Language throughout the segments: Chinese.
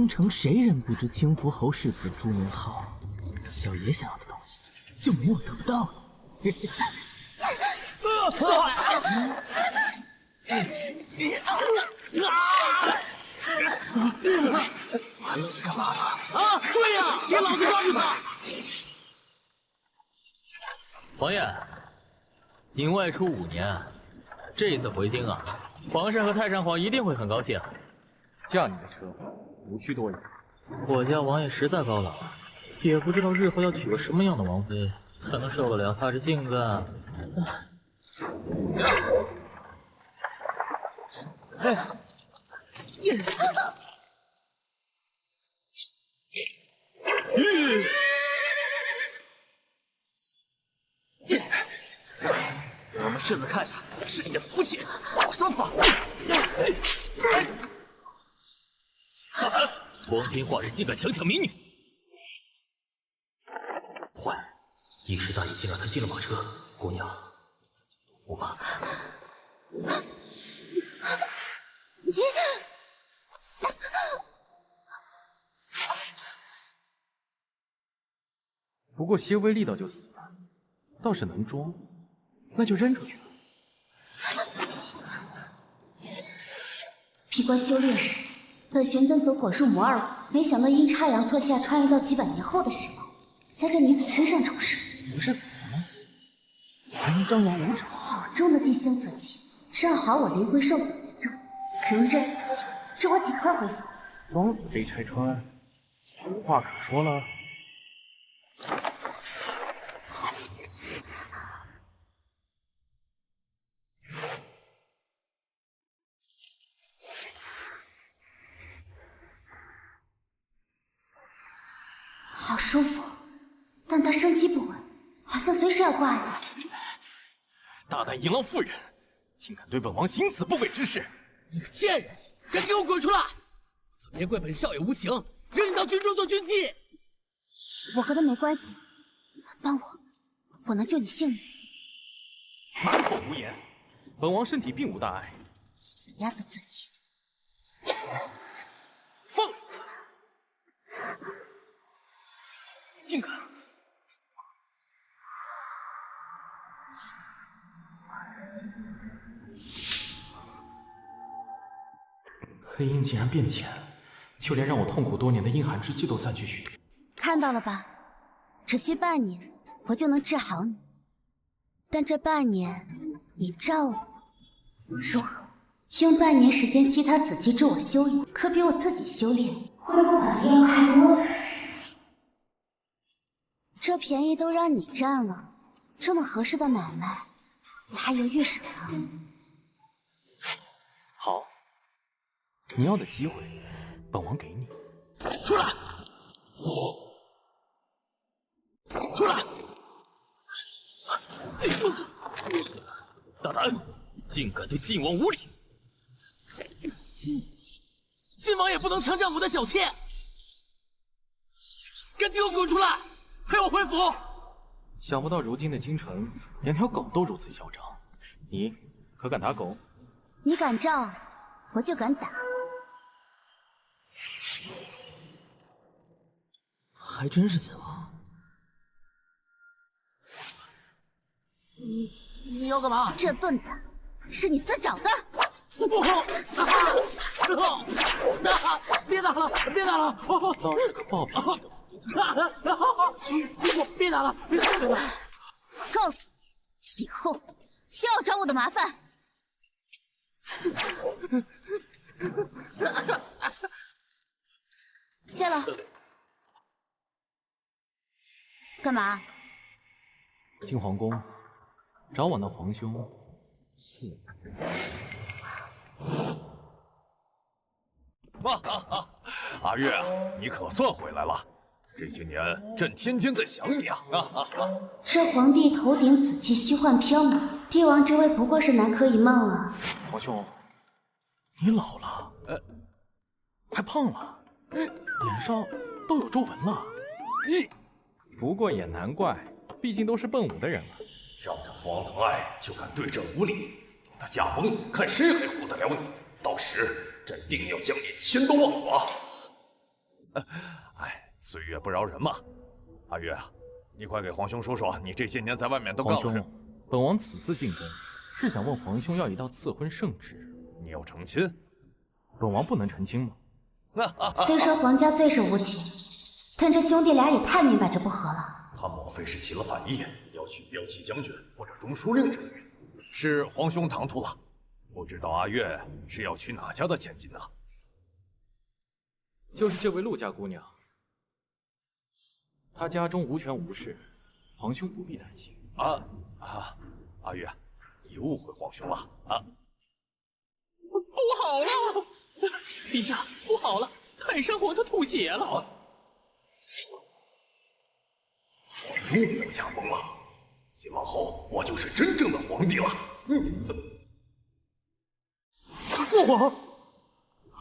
京城谁人不知青福侯世子朱明浩？小爷想要的东西就没有得不到的。啊！注意啊！给老子抓住他！王爷，您外出5年，这次回京啊，皇上和太上皇一定会很高兴。驾你的车，无需多言。我家王爷实在高冷，也不知道日后要娶个什么样的王妃才能受得了他这性子。我们世子看着是你的福气，往上跑！光天化日竟敢强抢民女！坏，一时大意竟让他进了马车。姑娘，自己有福吧。不过些微力道就死了，倒是能装，那就扔出去。闭关修炼时，本玄真走火入魔而亡，没想到阴差阳错下穿越到几百年后的时候，在这女子身上重生。不是死了吗？还能张牙舞爪？好重的地心子气，正好我灵魂受损严重，可用这子气治我尽快恢复。装死被拆穿，无话可说了。好舒服，但他生机不稳，好像随时要挂了。大胆淫浪妇人，竟敢对本王行此不轨之事！你个贱人，赶紧给我滚出来！否则别怪本少爷无情，扔你到军中做军妓。我和他没关系，帮我，我能救你性命。满口胡言，本王身体并无大碍。死鸭子嘴硬，放肆！竟敢！黑鹰竟然变浅，就连让我痛苦多年的阴寒之气都散去许多。看到了吧？只需半年，我就能治好你。但这半年，你照我如何？用半年时间吸他子气助我修炼，可比我自己修炼恢复本领要还多。这便宜都让你占了，这么合适的买卖，你还犹豫什么？好，你要的机会，本王给你。出来！出来！大胆，竟敢对晋王无礼！晋王也不能抢占我的小妾！赶紧给我滚出来，陪我回府！想不到如今的京城，连条狗都如此嚣张。你可敢打狗？你敢照，我就敢打。还真是晋王。你要干嘛？这顿打是你自找的。别打了，别打了！倒是个暴脾气的虎子。别打了，别打了！告诉你，以后休要找我的麻烦。谢了。干嘛？进皇宫，找我那皇兄4。阿月啊，你可算回来了！这些年朕天天在想你啊！这皇帝头顶紫气虚幻飘渺，帝王之位不过是南柯一梦啊！皇兄，你老了，还胖了，脸上都有皱纹了。不过也难怪，毕竟都是奔武的人了。仗着父王疼爱就敢对朕无礼，等他驾崩，看谁还护得了你！到时朕定要将你千刀万剐！哎，岁月不饶人嘛。阿月啊，你快给皇兄说说，你这些年在外面都干皇了什么？兄，本王此次进宫是想问皇兄要一道赐婚圣旨，你要成亲？本王不能成亲吗？虽说皇家最是无情，但这兄弟俩也太明摆着不和了。他莫非是起了反意，要娶骠骑将军或者中书令之女？是皇兄唐突了，不知道阿月是要娶哪家的千金呢？就是这位陆家姑娘，她家中无权无势，皇兄不必担心。阿月，你误会皇兄了啊！不好了，陛下，不好了，太上皇他吐血了。皇终于要驾崩了，今往后我就是真正的皇帝了。父皇，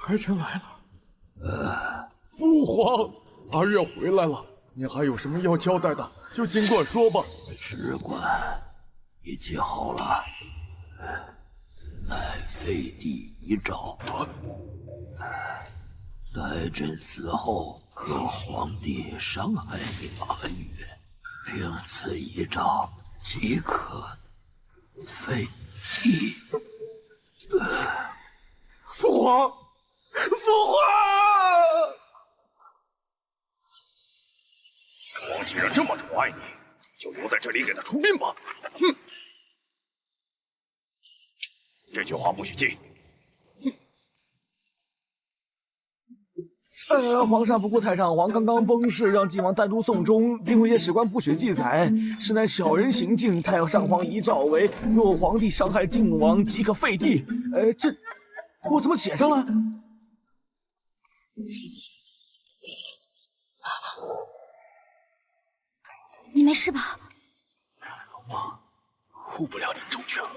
儿臣来了。父皇，阿月回来了，你还有什么要交代的，就尽管说吧。只管，一切好了。乃废帝遗诏，待朕死后，可皇帝伤害你阿月，凭此遗诏即可废帝。父皇，父皇！王既然这么宠爱你，就留在这里给他出殡吧。哼！这句话不许记。皇上不顾太上皇刚刚崩逝，让晋王单独送终，并规些史官不许记载，实乃小人行径。太上皇遗诏为：若皇帝伤害晋王，即可废帝。这我怎么写上了？你没事吧？老王，护不了你周全了。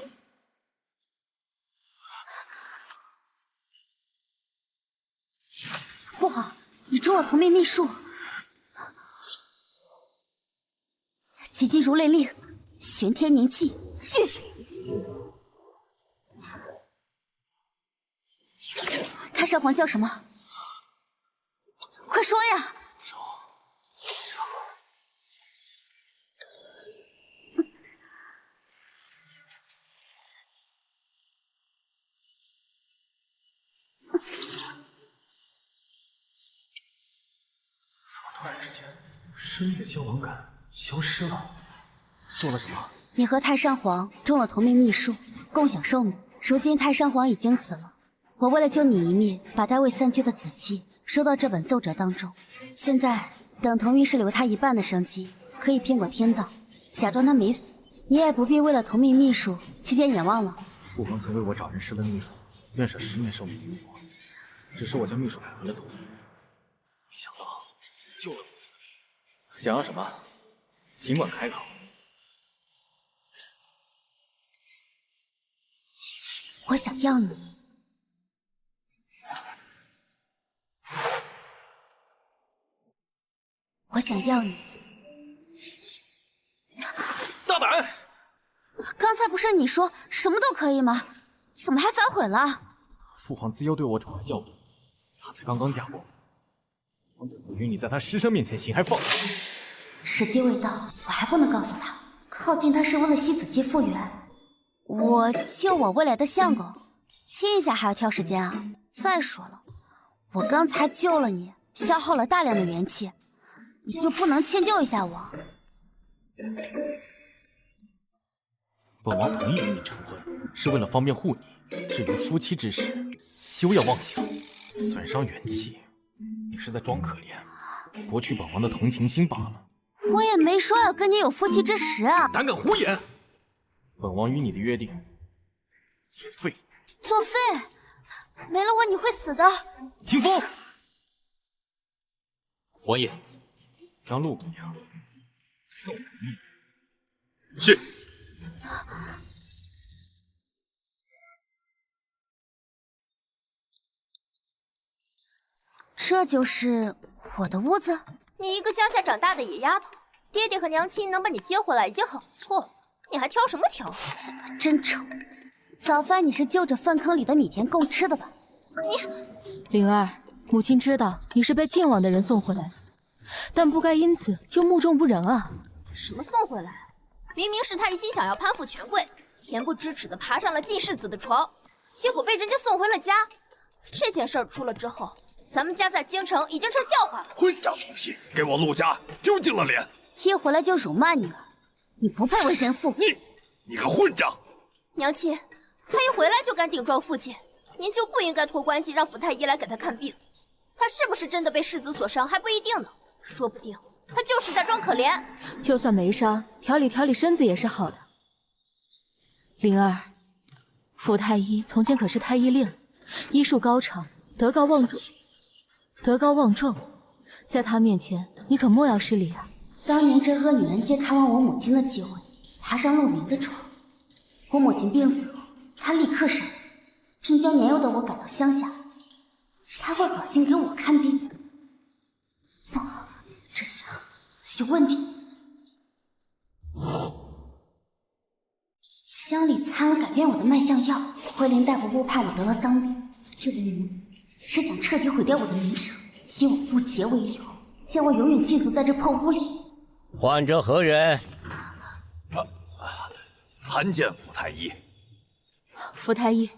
不好，你中了同命秘术。急急如律令，玄天凝气，去！太上皇叫什么？快说呀！突然之间，生命的消亡感消失了。做了什么？你和太上皇中了同命秘术，共享寿命。如今太上皇已经死了，我为了救你一命，把他未散去的紫气收到这本奏折当中。现在等同命是留他一半的生机，可以骗过天道，假装他没死。你也不必为了同命秘术去见阎王了。父皇曾为我找人施了秘术，愿舍10年寿命于我，只是我将秘术改回了同命，没想到救了我。想要什么，尽管开口。我想要你。我想要你。大胆！刚才不是你说什么都可以吗？怎么还反悔了？父皇自幼对我宠爱较多，他才刚刚驾崩，我怎么与你在他师生面前行还放肆？时机未到，我还不能告诉他，靠近他是为了吸紫气复原。我救我未来的相公，亲一下还要挑时间啊！再说了，我刚才救了你，消耗了大量的元气，你就不能迁就一下我？本王同意与你成婚，是为了方便护你。至于夫妻之事，休要妄想，损伤元气。你是在装可怜，博取本王的同情心罢了。我也没说要跟你有夫妻之实啊！胆敢胡言！本王与你的约定，作废。作废？没了我你会死的。清风，王爷，将陆姑娘送给义子。是。这就是我的屋子？你一个乡下长大的野丫头，爹爹和娘亲能把你接回来已经很不错了，你还挑什么挑？嘴巴真臭！早饭你是就着粪坑里的米田共吃的吧？你，灵儿，母亲知道你是被晋王的人送回来的，但不该因此就目中无人啊！什么送回来？明明是他一心想要攀附权贵，恬不知耻的爬上了晋世子的床，结果被人家送回了家。这件事儿出了之后，咱们家在京城已经成笑话了。混账东西，给我陆家丢尽了脸！一回来就辱骂女儿，你不配为人父。你个混账！娘亲，他一回来就敢顶撞父亲，您就不应该托关系让府太医来给他看病。他是不是真的被世子所伤还不一定呢，说不定他就是在装可怜。就算没伤，调理调理身子也是好的。灵儿，府太医从前可是太医令，医术高超，德高望重，在他面前你可莫要失礼啊！当年真和女人街看望我母亲的机会，爬上陆明的床。我母亲病死后，他立刻闪，并将年幼的我赶到乡下。他会好心给我看病？不好，这下有问题。乡里掺了改变我的脉象药，惠林大夫误判我得了脏病，这位女子是想彻底毁掉我的名声，以我不洁为由，将我永远禁足在这破屋里。患者何人？参见府太医。府太医，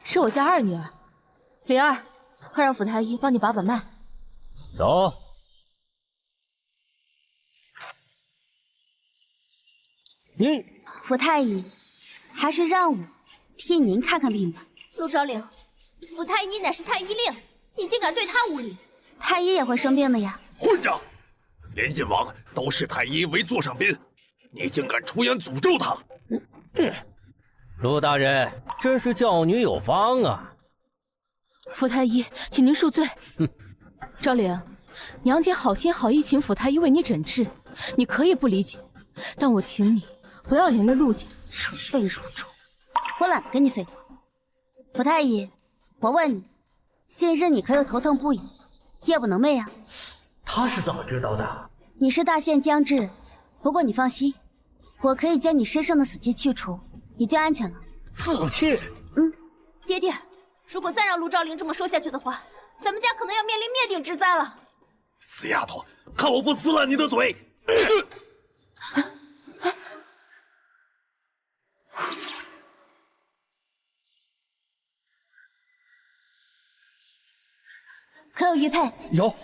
是我家二女儿灵儿，快让府太医帮你把把脉。走。府太医，还是让我替您看看病吧。陆昭陵，府太医乃是太医令，你竟敢对他无礼！太医也会生病的呀！混账！连晋王都视太医为座上宾，你竟敢出言诅咒他！陆大人，真是教女有方啊！府太医，请您恕罪。昭陵，娘亲好心好意请府太医为你诊治，你可以不理解，但我请你不要连累陆家。蠢废如猪，我懒得跟你废话。府太医，我问你，近日你可有头疼不已、夜不能寐啊？他是怎么知道的？你是大限将至，不过你放心，我可以将你身上的死气去除，你就安全了。死气？爹爹，如果再让陆昭陵这么说下去的话，咱们家可能要面临灭顶之灾了。死丫头，看我不撕烂你的嘴！可有玉佩？有。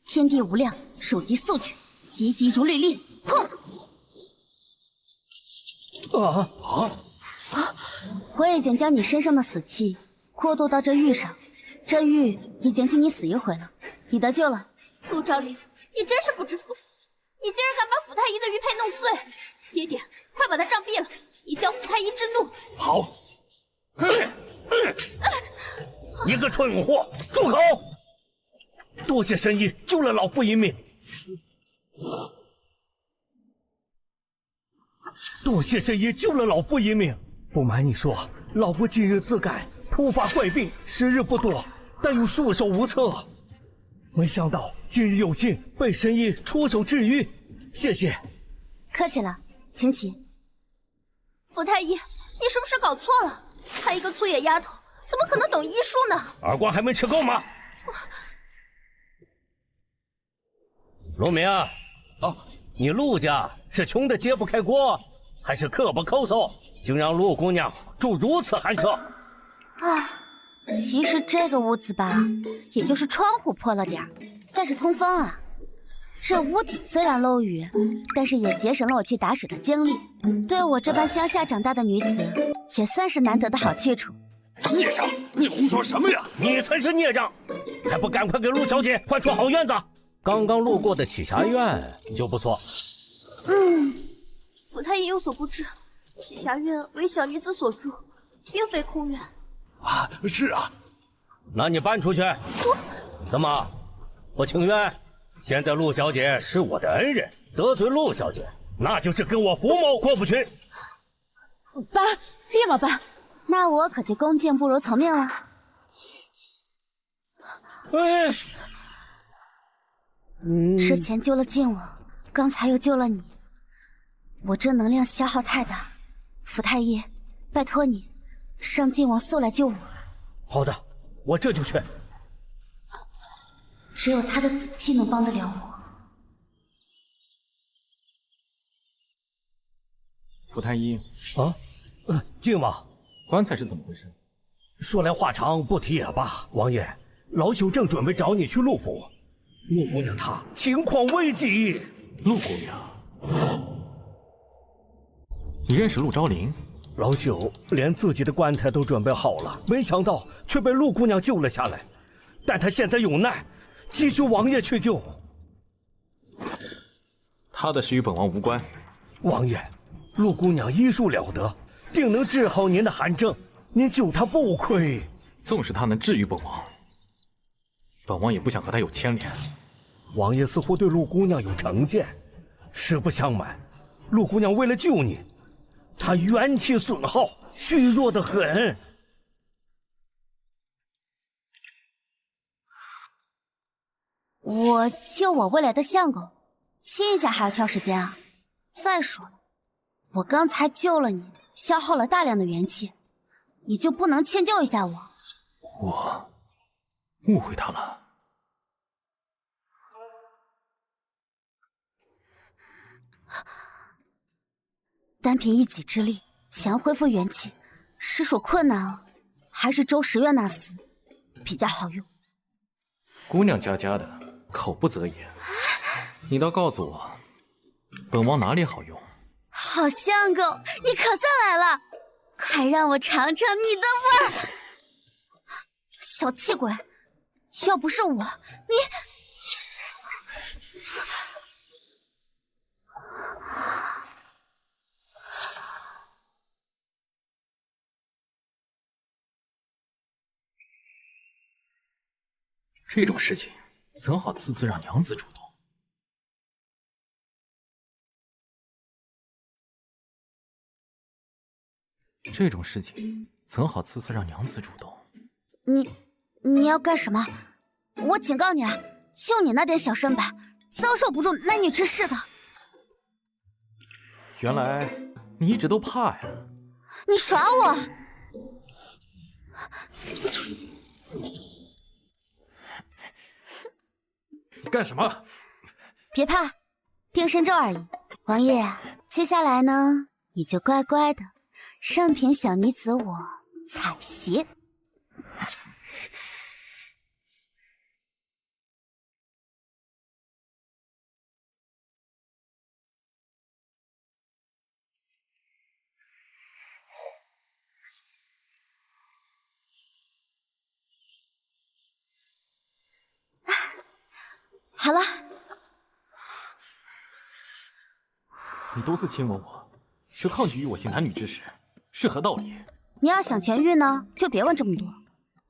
天地无量，手疾速决，急急如律令。砰！我已经将你身上的死气过渡到这玉上，这玉已经替你死一回了，你得救了。陆昭陵，你真是不知俗，你竟然敢把府太医的玉佩弄碎！爹爹，快把他杖毙了，以消府太医之怒。好。你个蠢货，住口！多谢神医救了老夫一命。多谢神医救了老夫一命。不瞒你说，老夫近日自感突发怪病，时日不多，但又束手无策。没想到今日有幸被神医出手治愈，谢谢。客气了，请起。府太医，你是不是搞错了？她一个粗野丫头，怎么可能懂医术呢？耳光还没吃够吗？陆明啊，你陆家是穷得揭不开锅，还是刻不抠搜，竟让陆姑娘住如此寒舍？其实这个屋子吧，也就是窗户破了点儿，但是通风啊。这屋顶虽然漏雨，但是也节省了我去打水的精力。对我这般乡下长大的女子，也算是难得的好去处。孽障，你胡说什么呀？你才是孽障，还不赶快给陆小姐换出好院子？刚刚路过的启霞院就不错。府太医有所不知，启霞院为小女子所住，并非空院。是啊。那你搬出去。怎么？不情愿？现在陆小姐是我的恩人，得罪陆小姐，那就是跟我福某过不去。搬，立马搬。那我可就恭敬不如从命了。之前救了晋王，刚才又救了你，我这能量消耗太大。府太医，拜托你，让晋王速来救我。好的，我这就去。只有他的紫气能帮得了我。福太医啊，郡王，棺材是怎么回事？说来话长，不提也罢。王爷，老朽正准备找你去陆府，陆姑娘她情况危急。陆姑娘，你认识陆昭灵？老朽连自己的棺材都准备好了，没想到却被陆姑娘救了下来。但她现在有难，急需王爷去救。她的事与本王无关。王爷，陆姑娘医术了得，定能治好您的寒症，您救她不亏。纵使她能治愈本王，本王也不想和她有牵连。王爷似乎对陆姑娘有成见。实不相瞒，陆姑娘为了救你，她元气损耗，虚弱得很。我救我未来的相公，亲一下还要挑时间啊！再说了，我刚才救了你，消耗了大量的元气，你就不能迁就一下我？我误会他了。单凭一己之力想要恢复元气，实属困难啊！还是周时月那厮比较好用。姑娘家家的，口不择言。你倒告诉我，本王哪里好用？好相公，你可算来了，快让我尝尝你的味儿！小气鬼，要不是我，你……这种事情怎好次次让娘子主动？这种事情怎好次次让娘子主动？你要干什么？我警告你啊，就你那点小身板，遭受不住男女之事的。原来你一直都怕呀！你耍我！干什么？别怕，定身咒而已。王爷，接下来呢，你就乖乖的任凭小女子我采撷。好了，你多次亲吻我，却抗拒与我行男女之事，是何道理？你要想痊愈呢，就别问这么多。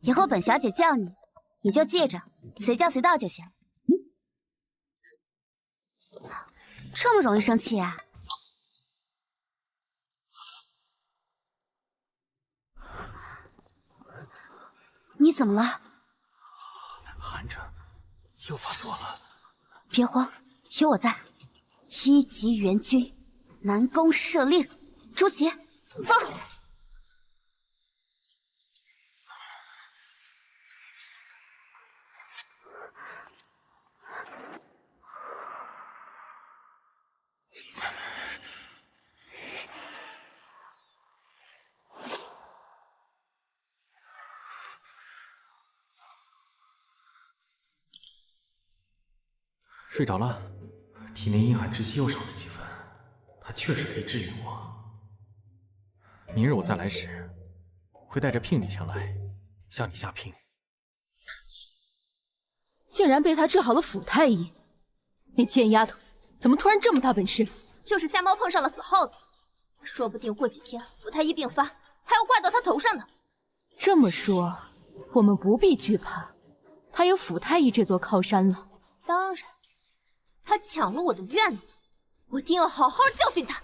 以后本小姐叫你，你就记着，随叫随到就行。这么容易生气啊？你怎么了？寒症又发作了。别慌，有我在。一级元君，南宫射令，朱邪，走。睡着了，体内阴寒之气又少了几分，它确实可以治愈我。明日我再来时，会带着聘礼前来，向你下聘。竟然被他治好了府太医，那贱丫头怎么突然这么大本事？就是瞎猫碰上了死耗子，说不定过几天府太医病发，还要怪到他头上呢。这么说，我们不必惧怕，他有府太医这座靠山了。当然。他抢了我的院子，我定要好好教训他。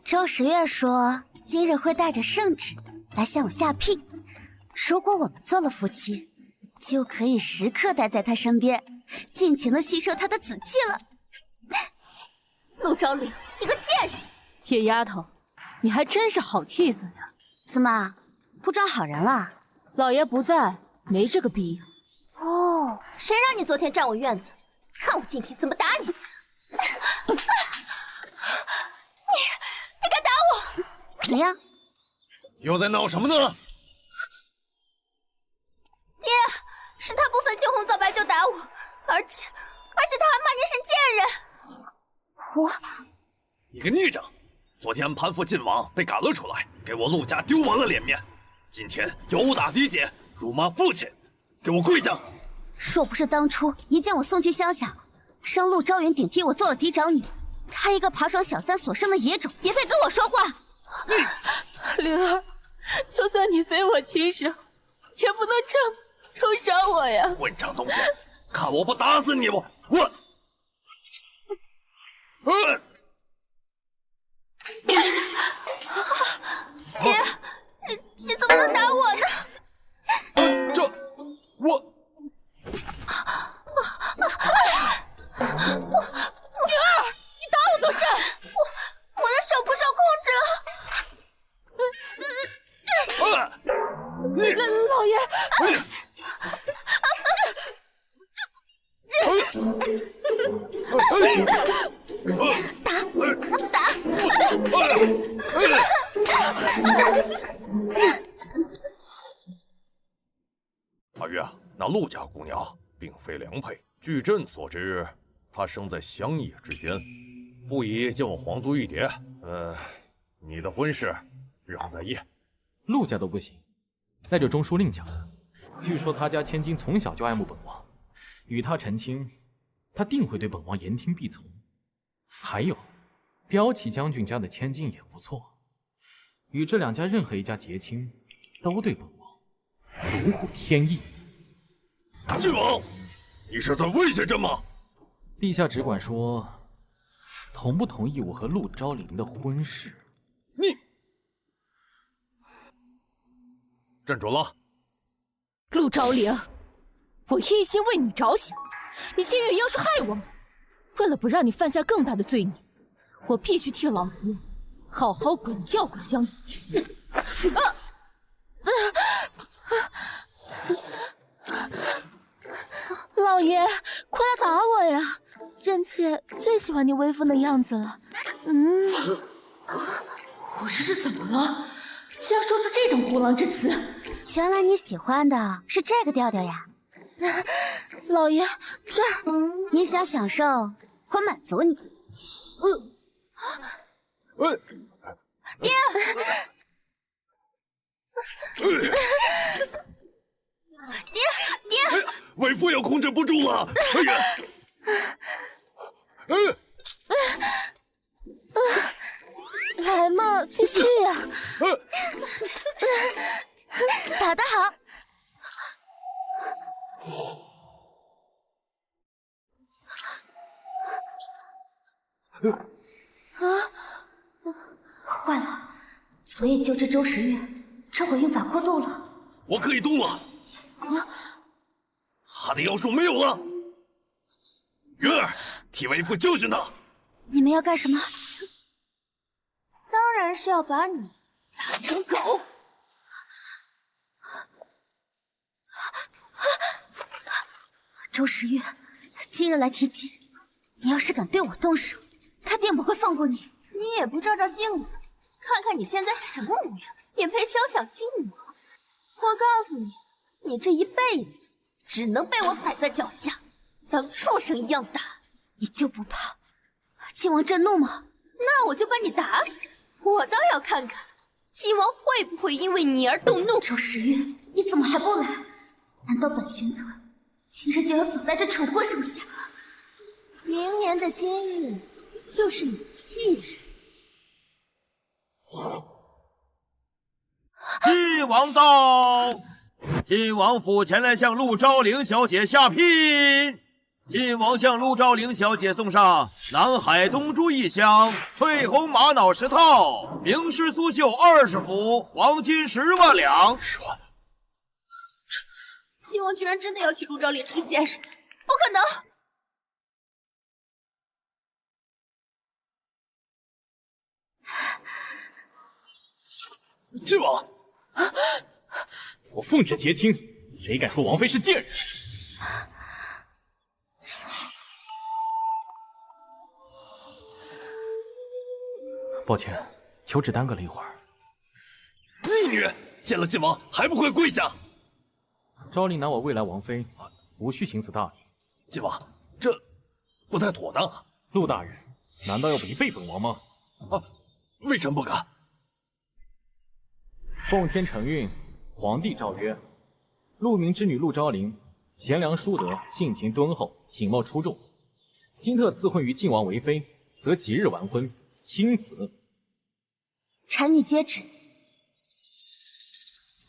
周时月说，今日会带着圣旨来向我下聘。如果我们做了夫妻，就可以时刻待在他身边，尽情的吸收他的紫气了。陆昭灵，你个贱人！野丫头，你还真是好气色呀！怎么不装好人了？老爷不在，没这个必要。哦，谁让你昨天占我院子？看我今天怎么打你！你敢打我？怎样？又在闹什么呢？爹，是他不分青红皂白就打我，而且他还骂您是贱人。你个逆长！昨天攀附晋王被赶了出来，给我陆家丢完了脸面。今天又殴打嫡姐，辱骂父亲，给我跪下！若不是当初一见我送去乡下，生陆昭远顶替我做了嫡长女，他一个爬爽小三所生的野种，也配跟我说话？灵儿，就算你非我亲生，也不能这么冲杀我呀！混账东西，看我不打死你！我。爹，你怎么能打我呢？灵儿，你打我做甚？我的手不受控制了。老爷。阿月，那陆家姑娘并非良配，据朕所知，她生在乡野之间，不宜见我皇族玉蝶。你的婚事仍在议。陆家都不行，那就中书令家了。据说他家千金从小就爱慕本王，与他成亲，他定会对本王言听必从。还有，骠骑将军家的千金也不错，与这两家任何一家结亲，都对本王如虎添翼。郡王，你是在威胁朕吗？陛下只管说，同不同意我和陆昭灵的婚事？你，朕准了。陆昭灵，我一心为你着想，你竟欲要是害我们。为了不让你犯下更大的罪孽，我必须替老爷好好管教管教你。老爷，快来打我呀！臣妾最喜欢你威风的样子了。我这是怎么了？竟然说出这种虎狼之词！原来你喜欢的是这个调调呀！老爷，这儿你想享受，我满足你。爹，爹，为父要控制不住了！哎呀！来嘛，继续呀！打得好！坏了，昨夜救治周时月，这会用法过度了。我可以动了。他的妖术没有了。云儿，替为父教训他。你们要干什么？当然是要把你打成狗。周时月今日来提亲，你要是敢对我动手，他定不会放过你。你也不照照镜子，看看你现在是什么模样，也配肖想进我？我告诉你，你这一辈子只能被我踩在脚下，当畜生一样打。你就不怕靖王震怒吗？那我就把你打死，我倒要看看靖王会不会因为你而动怒。周时月，你怎么还不来？难道本玄尊今日就要死在这楚国手下？明年的今日就是你的忌日。晋王到，晋王府前来向陆昭灵小姐下聘。晋王向陆昭灵小姐送上南海东珠1箱翠红玛瑙10套，名师苏绣20幅，黄金10万两。10万！晋王居然真的要娶陆昭灵这个贱人，不可能！晋王，我奉旨结亲，谁敢说王妃是贱人？抱歉，求只耽搁了一会儿。逆女，见了晋王还不快跪下！昭陵拿我未来王妃，无需行此大礼。晋王，这不太妥当啊！陆大人，难道要违背本王吗？微臣不敢。奉天承运，皇帝诏曰：陆明之女陆昭陵，贤良淑德，性情敦厚，品貌出众。今特赐婚于晋王为妃，则即日完婚，钦此。臣女接旨。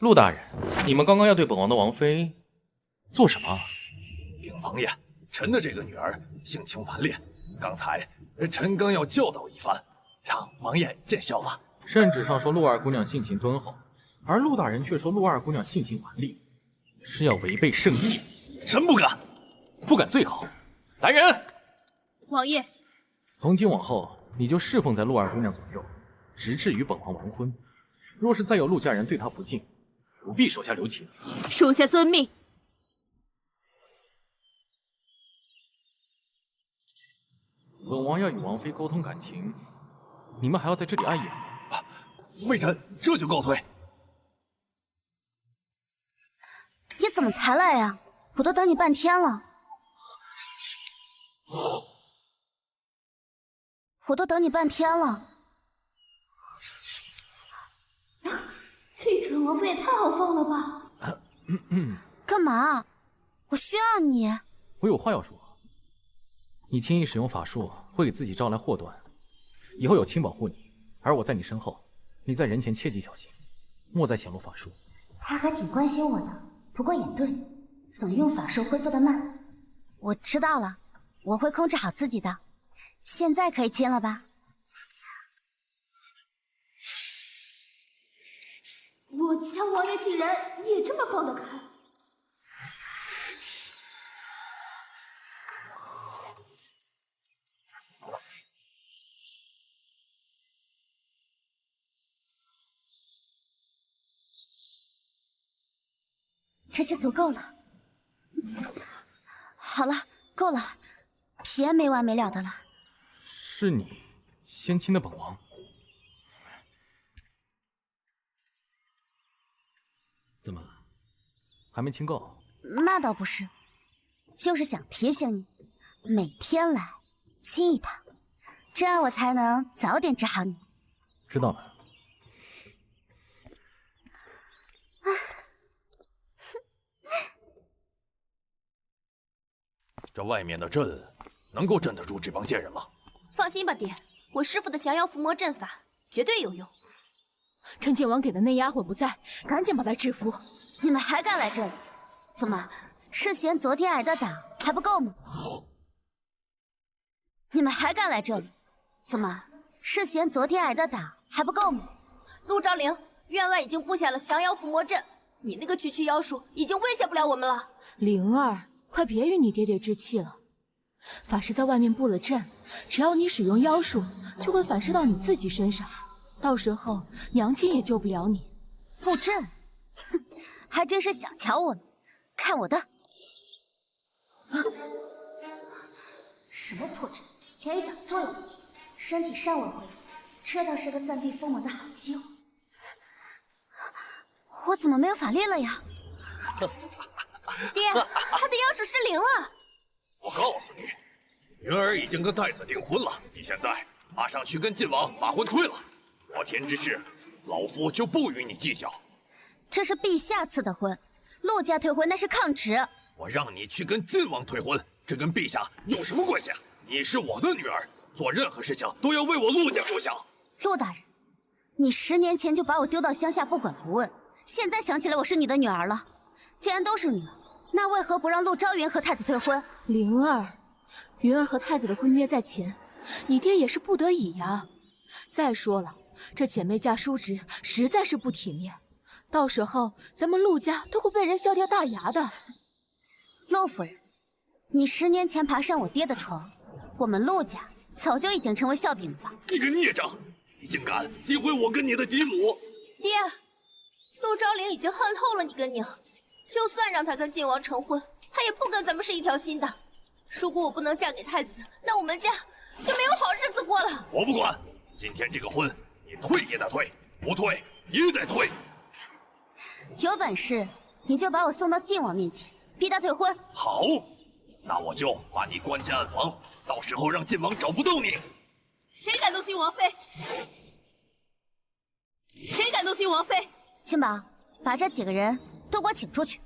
陆大人，你们刚刚要对本王的王妃做什么？禀王爷，臣的这个女儿性情顽劣，刚才臣刚要教导一番，让王爷见笑了。圣旨上说陆二姑娘性情敦厚，而陆大人却说陆二姑娘性情顽劣，是要违背圣意。臣不敢，不敢最好。来人！王爷，从今往后，你就侍奉在陆二姑娘左右，直至与本王完婚。若是再有陆家人对她不敬，不必手下留情。属下遵命。本王要与王妃沟通感情，你们还要在这里碍眼吗？微臣这就告退。你怎么才来呀？我都等你半天了。我都等你半天了。这准王妃也太好放了吧！干嘛？我需要你。我有话要说。你轻易使用法术，会给自己招来祸端。以后有亲保护你，而我在你身后，你在人前切记小心，莫再显露法术。他还挺关心我的，不过也对，总用法术恢复的慢。我知道了，我会控制好自己的。现在可以亲了吧？我家王爷竟然也这么放得开。这些足够了。好了，够了，别没完没了的了。是你先亲的本王。怎么，还没亲够？那倒不是，就是想提醒你，每天来亲一趟，这样我才能早点治好你。知道了。这外面的阵能够镇得住这帮贱人吗？放心吧，爹，我师傅的降妖伏魔阵法绝对有用。趁晋王给的那丫鬟不在，赶紧把她制服。你们还敢来这里？怎么是嫌昨天挨的打还不够吗？你们还敢来这里？怎么是嫌昨天挨的打还不够吗？陆昭陵，院外已经布下了降妖伏魔阵，你那个区区妖术已经威胁不了我们了。灵儿，快别与你爹爹置气了。法师在外面布了阵，只要你使用妖术，就会反噬到你自己身上，到时候娘亲也救不了你。布阵，哼，还真是小瞧我了。看我的！什么破阵，连一点作用都没有，身体尚未恢复，这倒是个暂避锋芒的好机会。我怎么没有法力了呀？爹，他的妖术失灵了。我告诉你，云儿已经跟太子订婚了，你现在马上去跟晋王把婚退了。昨天之事，老夫就不与你计较。这是陛下赐的婚，陆家退婚那是抗旨。我让你去跟晋王退婚，这跟陛下有什么关系啊？你是我的女儿，做任何事情都要为我陆家着想。陆大人，你10年前就把我丢到乡下不管不问，现在想起来我是你的女儿了。既然都是女儿，那为何不让陆昭云和太子退婚？灵儿，云儿和太子的婚约在前，你爹也是不得已呀。再说了，这姐妹嫁叔侄实在是不体面，到时候咱们陆家都会被人笑掉大牙的。陆夫人，你10年前爬上我爹的床，我们陆家早就已经成为笑柄了吧？你个孽障，你竟敢诋毁我跟你的嫡母！爹，陆昭陵已经恨透了你跟娘，就算让他跟晋王成婚，他也不跟咱们是一条心的。如果我不能嫁给太子，那我们家就没有好日子过了。我不管，今天这个婚，你退也得退，不退也得退。有本事你就把我送到晋王面前，逼他退婚。好，那我就把你关进暗房，到时候让晋王找不到你。谁敢动晋王妃？谁敢动晋王妃？青宝，把这几个人都给我请出去。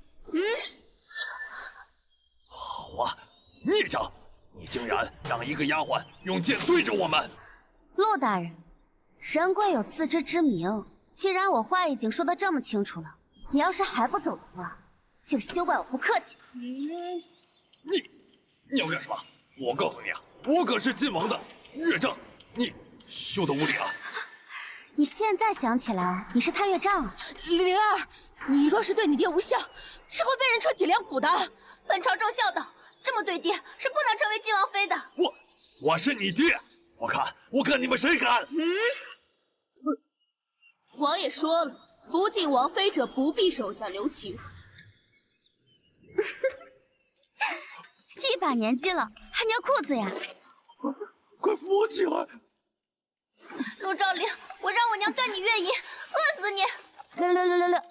好啊，孽障！你竟然让一个丫鬟用剑对着我们！陆大人，人贵有自知之明。既然我话已经说得这么清楚了，你要是还不走的话，就休怪我不客气。你要干什么？我告诉你啊，我可是晋王的岳丈，你休得无礼了！你现在想起来你是他岳丈啊？灵儿，你若是对你爹无效，是会被人戳脊梁骨的。本朝重孝道，这么对爹是不能成为晋王妃的。我是你爹，我看你们谁敢！王爷说了，不敬王妃者不必手下留情。一把年纪了，还尿裤子呀？快扶我起来！陆昭陵，我让我娘断你月银，饿死你！六。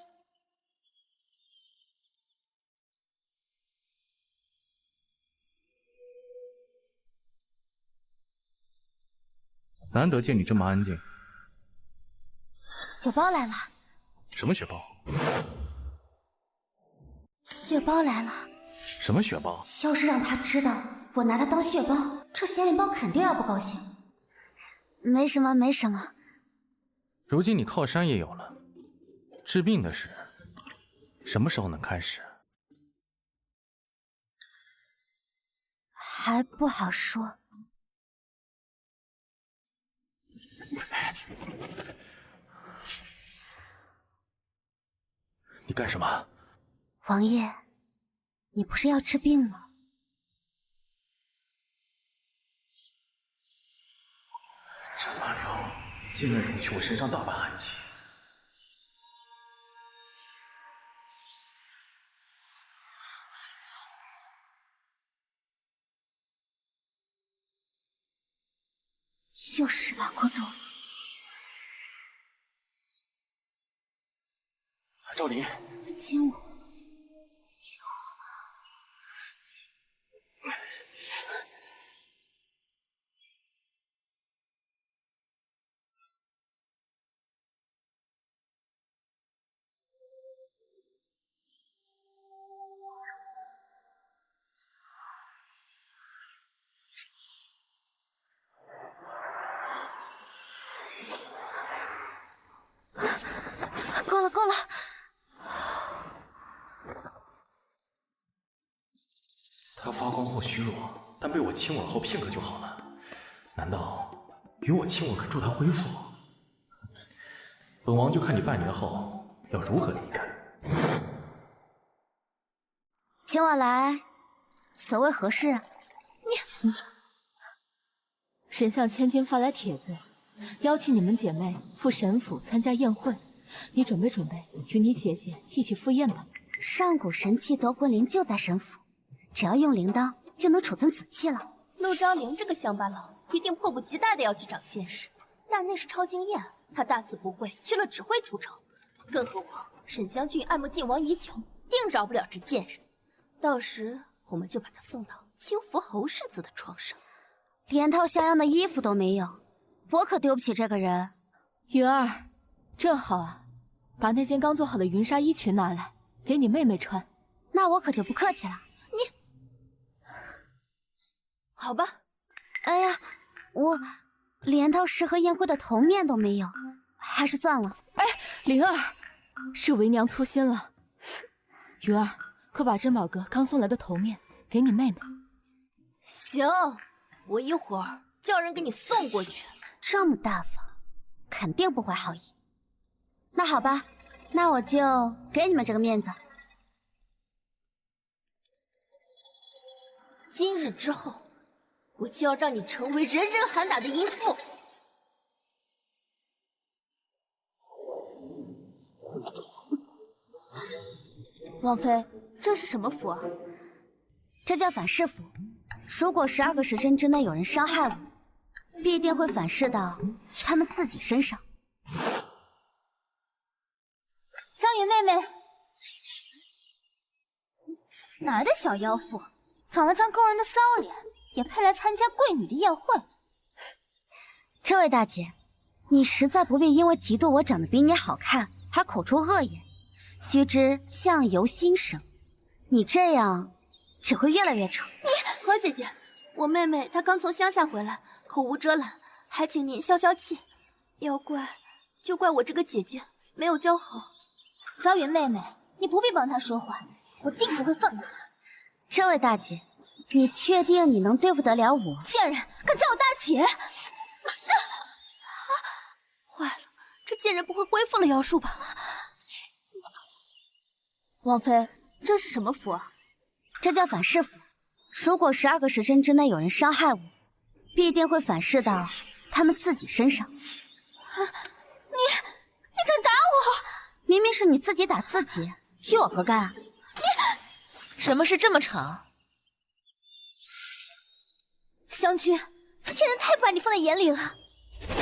难得见你这么安静。血包来了。什么血包？血包来了。什么血包？要是让他知道我拿它当血包，这显灵包肯定要不高兴。没什么，没什么。如今你靠山也有了，治病的事什么时候能开始？还不好说。你干什么？王爷，你不是要治病吗？这马流竟然融去我身上大把寒气。又是拉过洞。赵琳，亲我。够了！他发光后虚弱，但被我亲吻后片刻就好了。难道与我亲吻可助他恢复？本王就看你半年后要如何离开。请我来，所谓何事啊？神相千金发来帖子，邀请你们姐妹赴神府参加宴会。你准备与你姐姐一起赴宴吧。上古神器夺魂铃就在神府，只要用铃铛就能储存紫气了。陆昭陵这个乡巴佬一定迫不及待的要去长见识，但那是超经验，他大字不会，去了只会出丑。更何况沈香郡爱慕晋王已久，定饶不了这贱人。到时我们就把他送到轻福侯世子的床上。连套像样的衣服都没有，我可丢不起这个人。云儿，正好啊，把那件刚做好的云纱衣裙拿来，给你妹妹穿。那我可就不客气了。好吧。哎呀，我连套适合宴会的头面都没有，还是算了。哎，灵儿，是为娘粗心了。云儿，快把珍宝阁刚送来的头面给你妹妹。行，我一会儿叫人给你送过去。这么大方，肯定不怀好意。那好吧，那我就给你们这个面子。今日之后，我就要让你成为人人喊打的淫妇。王妃，这是什么符啊？这叫反噬符。如果12个时辰之内有人伤害我，必定会反噬到他们自己身上。张云妹妹，哪来的小妖妇，长了张勾人的骚脸，也配来参加贵女的宴会？这位大姐，你实在不必因为嫉妒我长得比你好看而口出恶言。须知相由心生，你这样只会越来越丑。你何姐姐，我妹妹她刚从乡下回来，口无遮拦，还请您消消气。要怪就怪我这个姐姐没有教好。朝云妹妹，你不必帮她说话，我定不会放过她。这位大姐，你确定你能对付得了我？贱人，敢叫我大姐！坏了，这贱人不会恢复了妖术吧？王妃，这是什么符啊？这叫反噬符。如果12个时辰之内有人伤害我，必定会反噬到他们自己身上。你敢打我？明明是你自己打自己，与我何干啊？什么事这么吵？湘君，这贱人太不把你放在眼里了。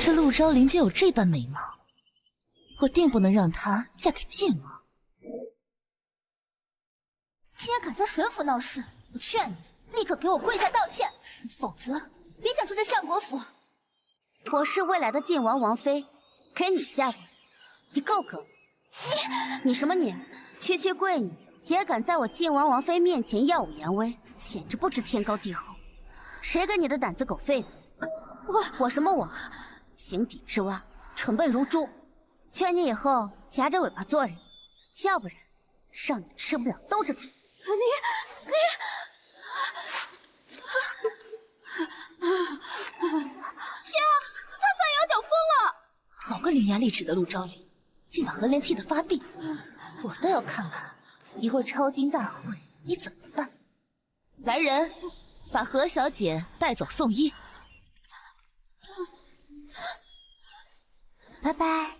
这陆昭灵竟有这般美貌，我定不能让她嫁给晋王。竟然敢在神府闹事，我劝你立刻给我跪下道歉，否则别想出这相国府。我是未来的晋王王妃，给你下跪，你够格？你什么你？区区贵女也敢在我晋王王妃面前耀武扬威，简直不知天高地厚。谁给你的胆子狗吠的？我什么我？井底之蛙，蠢笨如猪。劝你以后夹着尾巴做人，要不然让你吃不了兜着走。天啊，他反咬脚疯了！好个伶牙俐齿的陆昭灵，竟把何莲气得发病。我倒要看看一会儿抄经大会你怎么办。来人，把何小姐带走送医。拜拜。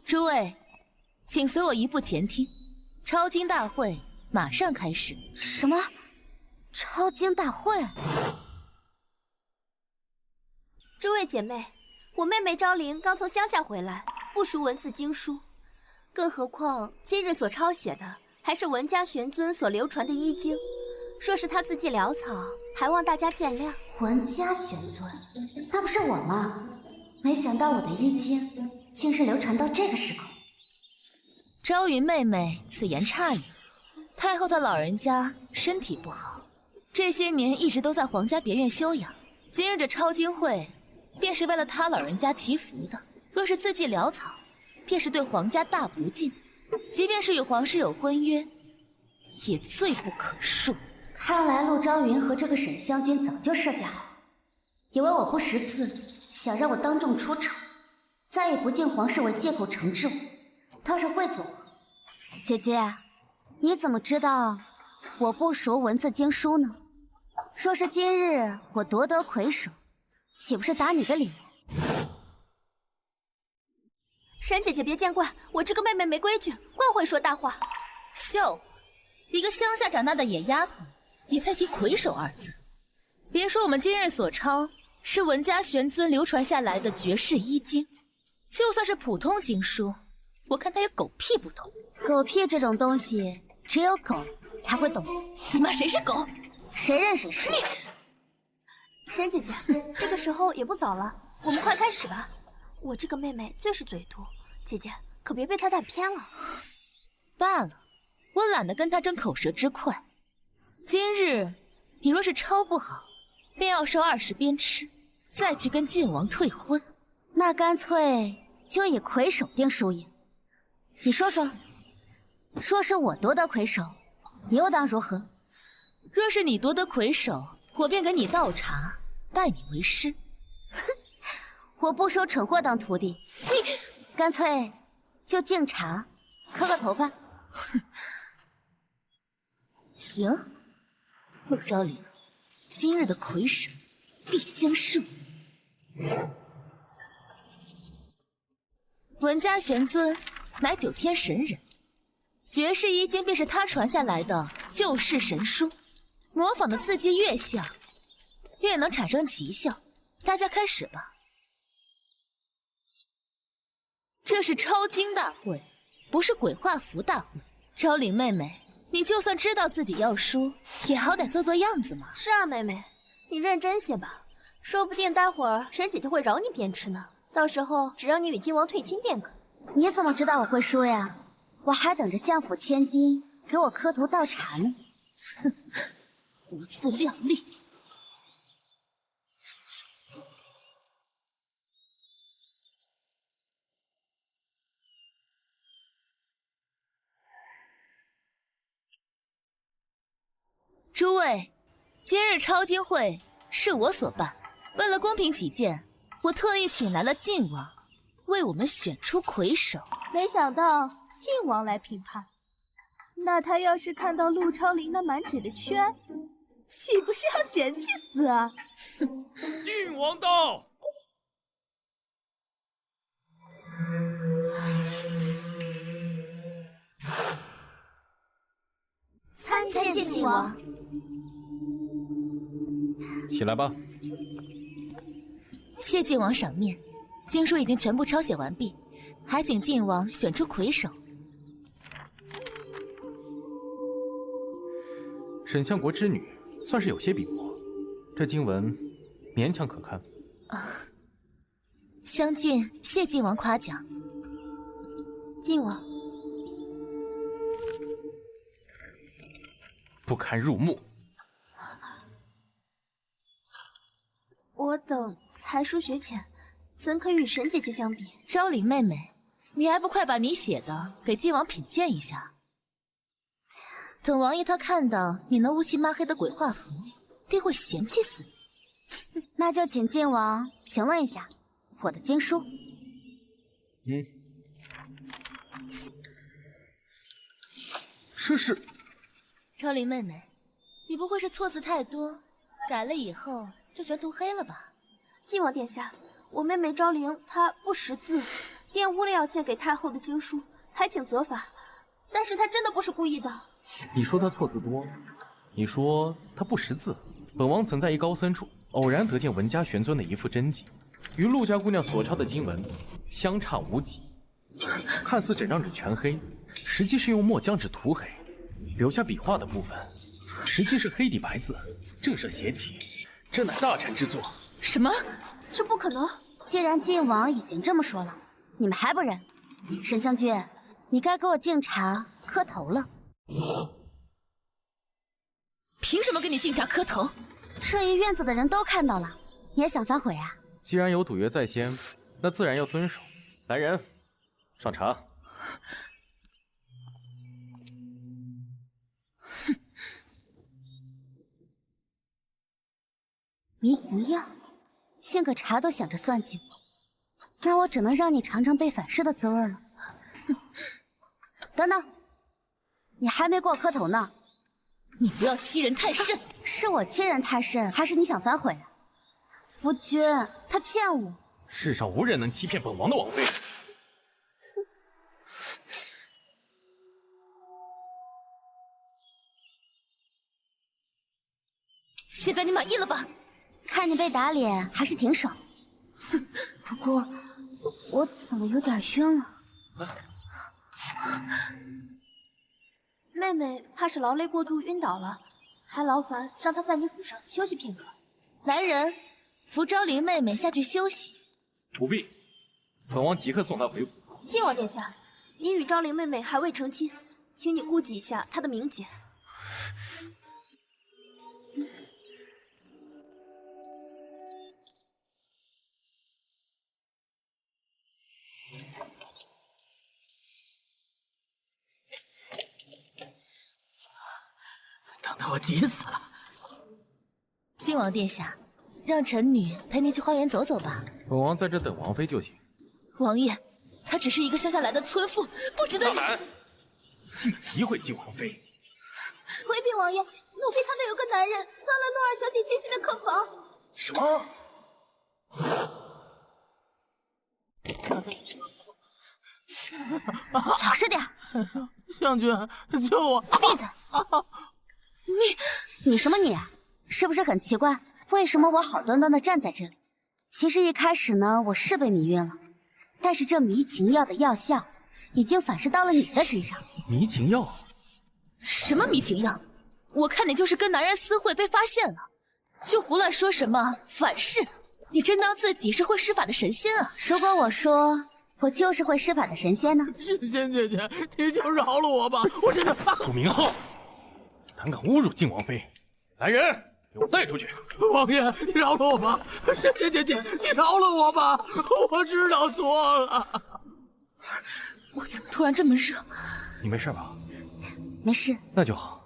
诸位，请随我一步前厅，抄经大会马上开始。什么？抄经大会？诸位姐妹，我妹妹昭灵刚从乡下回来，不熟文字经书，更何况今日所抄写的还是文家玄尊所流传的医经，若是她字迹潦草，还望大家见谅。文家玄尊，那不是我吗？没想到我的医经竟是流传到这个时空。昭云妹妹，此言差矣。太后她老人家身体不好，这些年一直都在皇家别院休养。今日这抄经会，便是为了她老人家祈福的。若是字迹潦草，便是对皇家大不敬。即便是与皇室有婚约，也罪不可恕。看来陆昭云和这个沈湘君早就设下好，以为我不识字，想让我当众出丑，再以不敬皇室为借口惩治我，倒是会做我。姐姐，你怎么知道我不熟文字经书呢？若是今日我夺得魁首，岂不是打你的脸？沈姐姐别见怪，我这个妹妹没规矩，惯会说大话。笑话，一个乡下长大的野丫头，也配提魁首二字？别说我们今日所抄是文家玄尊流传下来的绝世医经，就算是普通经书，我看它也狗屁不懂。狗屁这种东西，只有狗才会懂。你骂谁是狗？谁认谁是？沈姐姐，这个时候也不早了，我们快开始吧。我这个妹妹最是嘴毒，姐姐可别被她带偏了。罢了，我懒得跟她争口舌之快。今日你若是抄不好，便要受20鞭笞，再去跟晋王退婚。那干脆就以魁首定输赢。你说说，若是我夺得魁首，你又当如何？若是你夺得魁首，我便给你倒茶，拜你为师。我不收蠢货当徒弟，你干脆就敬茶，磕个头吧。哼，行，陆昭灵，今日的魁首必将是我。文家玄尊乃9天神人，绝世医经便是他传下来的救世神书，模仿的字迹越像，越能产生奇效。大家开始吧。这是抄经大会，不是鬼画符大会。昭玲妹妹，你就算知道自己要输，也好歹做做样子嘛。是啊，妹妹，你认真些吧，说不定待会儿沈姐姐会饶你便吃呢。到时候只要你与靖王退亲便可。你怎么知道我会输呀？我还等着相府千金给我磕头倒茶呢。哼，不自量力！诸位，今日抄经会是我所办，为了公平起见，我特意请来了靖王，为我们选出魁首。没想到靖王来评判，那他要是看到陆超林那满纸的圈，岂不是要嫌弃死啊？靖王到！参见靖王。起来吧。谢靖王赏面，经书已经全部抄写完毕，还请靖王选出魁首。沈相国之女算是有些笔墨，这经文勉强可堪。湘郡谢靖王夸奖。靖王，不堪入目。我等才疏学浅，怎可与沈姐姐相比？昭玲妹妹，你还不快把你写的给靖王品鉴一下？等王爷他看到你那乌漆抹黑的鬼画符，定会嫌弃死你。那就请靖王评论一下我的经书。这是……昭玲妹妹，你不会是错字太多，改了以后就全涂黑了吧？靖王殿下，我妹妹昭玲她不识字，玷污了要献给太后的经书，还请责罚。但是她真的不是故意的。你说他错字多，你说他不识字。本王曾在一高僧处偶然得见文家玄尊的一副真迹，与陆家姑娘所抄的经文相差无几，看似整张纸全黑，实际是用墨将纸涂黑，留下笔画的部分实际是黑底白字，正是邪气。这乃大臣之作。什么？这不可能！既然靖王已经这么说了，你们还不认？沈香君，你该给我敬茶磕头了。凭什么给你敬茶磕头？这一院子的人都看到了，你也想反悔啊？既然有赌约在先，那自然要遵守。来人，上茶。迷情药，敬个茶都想着算计我，那我只能让你尝尝被反噬的滋味了。等等，你还没给我磕头呢。你不要欺人太甚！是我欺人太甚，还是你想反悔啊？夫君，他骗我。世上无人能欺骗本王的王妃。现在你满意了吧？看你被打脸还是挺爽。不过我怎么有点晕了？妹妹怕是劳累过度晕倒了，还劳烦让她在你府上休息片刻。来人，扶昭玲妹妹下去休息。不必，本王即刻送她回府。靖王殿下，你与昭玲妹妹还未成亲，请你顾及一下她的名节。等得我急死了。靖王殿下，让臣女陪您去花园走走吧。本王在这等王妃就行。王爷，她只是一个乡下来的村妇，不值得你。大胆，竟敢诋毁靖王妃！回禀王爷，奴婢看到有个男人钻了诺尔小姐歇息的客房。什么？老实点。湘君，救我！闭嘴！你什么你？是不是很奇怪，为什么我好端端的站在这里？其实一开始呢，我是被迷晕了，但是这迷情药的药效已经反噬到了你的身上。迷情药？什么迷情药？我看你就是跟男人私会被发现了，就胡乱说什么反噬。你真当自己是会施法的神仙啊？如果我说我就是会施法的神仙呢？神仙姐姐，你就饶了我吧！我真的……楚明浩，胆敢侮辱靖王妃！来人，给我带出去！王爷，你饶了我吧！神仙姐姐，你饶了我吧！我知道错了。我怎么突然这么热？你没事吧？没事。那就好。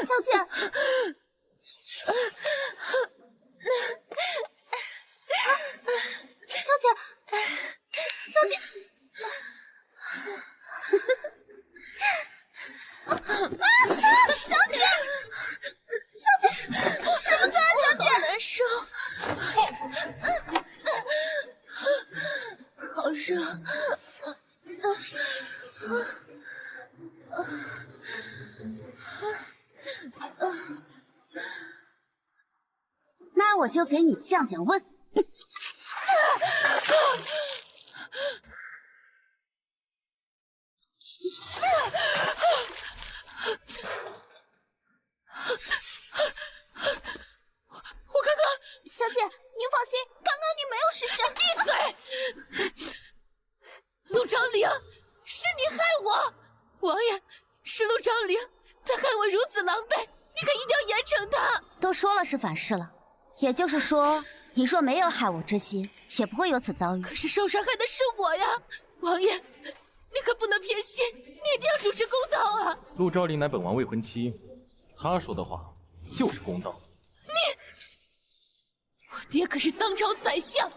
小姐。小姐，小姐，小姐，小姐，什么干？小姐，好难受，好热。那我就给你降降温。我刚刚，小姐，您放心，刚刚你没有失身。闭嘴！陆昭陵，是你害我！王爷，是陆昭陵，他害我如此狼狈，你可一定要严惩他。都说了是反噬了，也就是说，你若没有害我之心，也不会有此遭遇。可是受伤害的是我呀，王爷，你可不能偏心，你一定要主持公道啊！陆昭陵乃本王未婚妻，他说的话就是公道。我爹可是当朝宰相，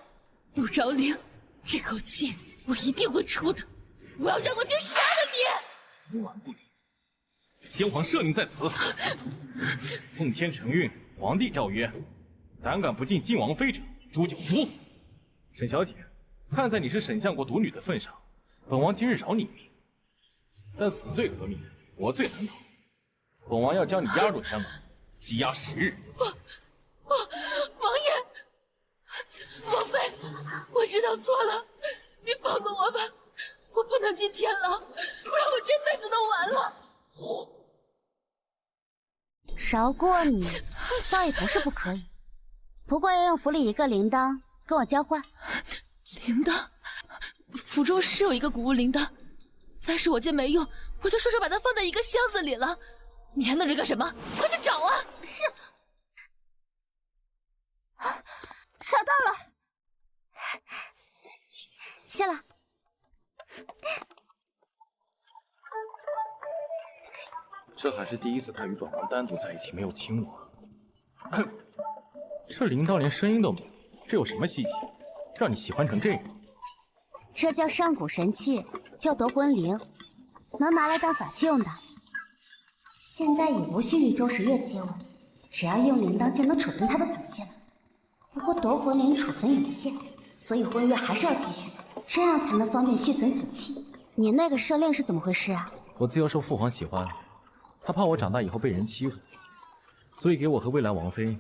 陆昭陵，这口气我一定会出的，我要让我爹杀了你！万不理！先皇赦令在此。奉天承运，皇帝诏曰：胆敢不敬靖王妃者，诛九族。沈小姐，看在你是沈相国独女的份上，本王今日饶你一命。但死罪可免，活罪难逃。本王要将你押入天牢，羁押10日。王爷，王妃，我知道错了，你放过我吧，我不能进天牢，不然我这辈子都完了。饶过你，倒也不是不可以，不过要用府里一个铃铛跟我交换。铃铛，府中是有一个古物铃铛，但是我见没用，我就顺手把它放在一个箱子里了。你还愣着干什么？快去找啊！是。找到了，谢了。这还是第一次他与本王单独在一起，没有亲我。这铃铛连声音都没有，这有什么稀奇？让你喜欢成这样？这叫上古神器，叫夺魂铃，能拿来当法器用的。现在也无需与周时月接吻，只要用铃铛就能储存他的子气了。不过夺魂铃储存有限，所以婚约还是要继续，这样才能方便续存子气。你那个赦令是怎么回事啊？我自幼受父皇喜欢，他怕我长大以后被人欺负，所以给我和未来王妃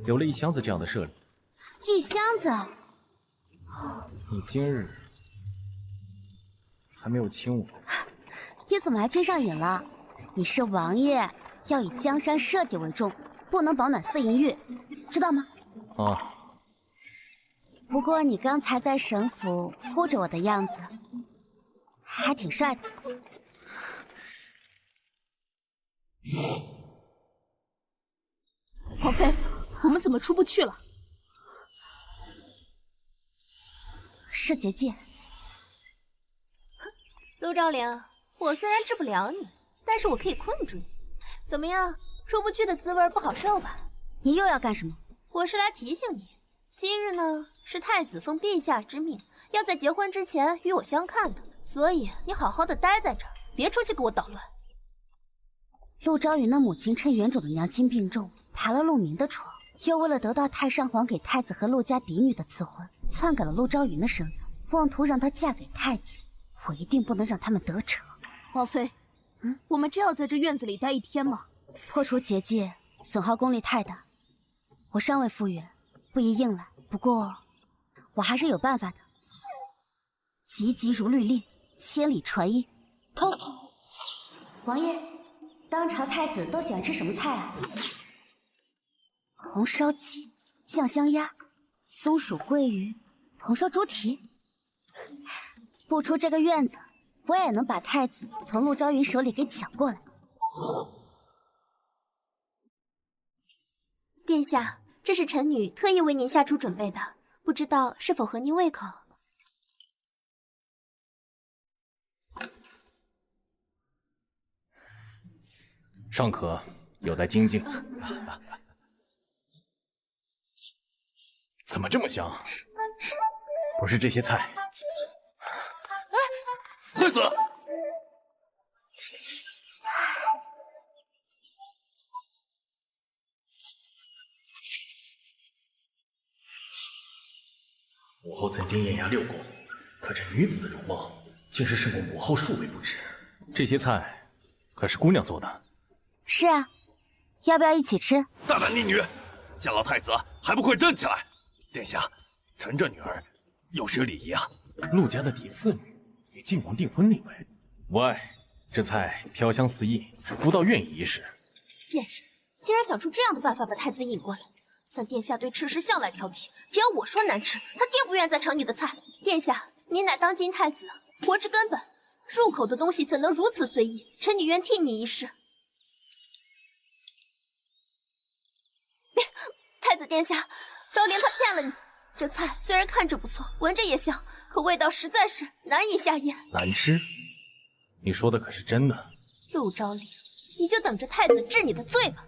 留了一箱子这样的赦令。一箱子？你今日还没有亲我，你怎么还亲上瘾了？你是王爷，要以江山社稷为重，不能饱暖思淫欲，知道吗？啊。不过你刚才在神府护着我的样子，还挺帅的。王妃，我们怎么出不去了？是结界。陆昭陵，我虽然治不了你，但是我可以困住你。怎么样，出不去的滋味不好受吧？你又要干什么？我是来提醒你，今日呢是太子奉陛下之命，要在结婚之前与我相看的，所以你好好的待在这儿，别出去给我捣乱。陆昭云的母亲趁原主的娘亲病重，爬了陆明的床，又为了得到太上皇给太子和陆家嫡女的赐婚，篡改了陆昭云的身份。妄图让她嫁给太子，我一定不能让他们得逞。王妃，我们真要在这院子里待一天吗？破除结界损耗功力太大，我尚未复原，不宜硬来。不过，我还是有办法的。急急如律令，千里传音。通。王爷，当朝太子都喜欢吃什么菜啊？红烧鸡、酱香鸭、松鼠桂鱼、红烧猪蹄。不出这个院子，我也能把太子从陆昭云手里给抢过来。殿下，这是臣女特意为您下厨准备的，不知道是否合您胃口？尚可，有待精进。怎么这么香？不是这些菜。太子，母后曾经艳压六宫，可这女子的容貌竟是胜过母后数倍不止。这些菜可是姑娘做的？是啊，要不要一起吃？大胆逆女，见了太子还不快站起来！殿下，臣这女儿有失礼仪啊。陆家的嫡次女与晋王订婚那位，无碍。这菜飘香四溢，不到愿意一试。贱人，竟然想出这样的办法把太子引过来。但殿下对吃食向来挑剔，只要我说难吃，他定不愿再尝你的菜。殿下，您乃当今太子，国之根本，入口的东西怎能如此随意？臣女愿替你一试。太子殿下，昭灵她骗了你。这菜虽然看着不错，闻着也香，可味道实在是难以下咽。难吃？你说的可是真的？陆昭灵，你就等着太子治你的罪吧。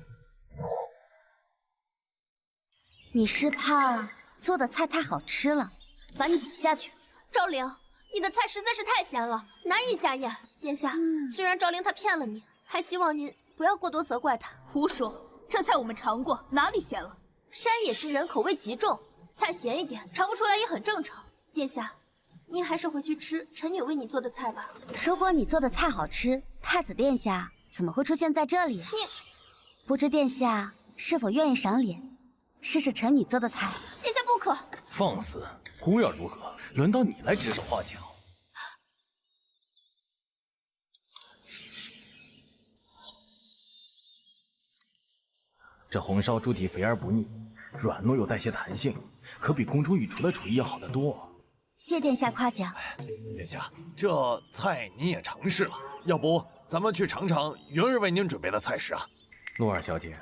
你是怕做的菜太好吃了，把你比下去？昭灵，你的菜实在是太咸了，难以下咽。殿下，虽然昭灵她骗了你，还希望您不要过多责怪她。胡说，这菜我们尝过，哪里咸了？山野之人口味极重，菜咸一点尝不出来也很正常。殿下，您还是回去吃臣女为你做的菜吧。如果你做的菜好吃，太子殿下怎么会出现在这里？不知殿下是否愿意赏脸，试试臣女做的菜？殿下不可！放肆！姑要如何，轮到你来指手画脚。这红烧猪蹄肥而不腻，软糯又带些弹性，可比宫中御厨的厨艺要好得多。谢殿下夸奖。殿下，这菜您也尝试了，要不咱们去尝尝云儿为您准备的菜式啊？陆二小姐，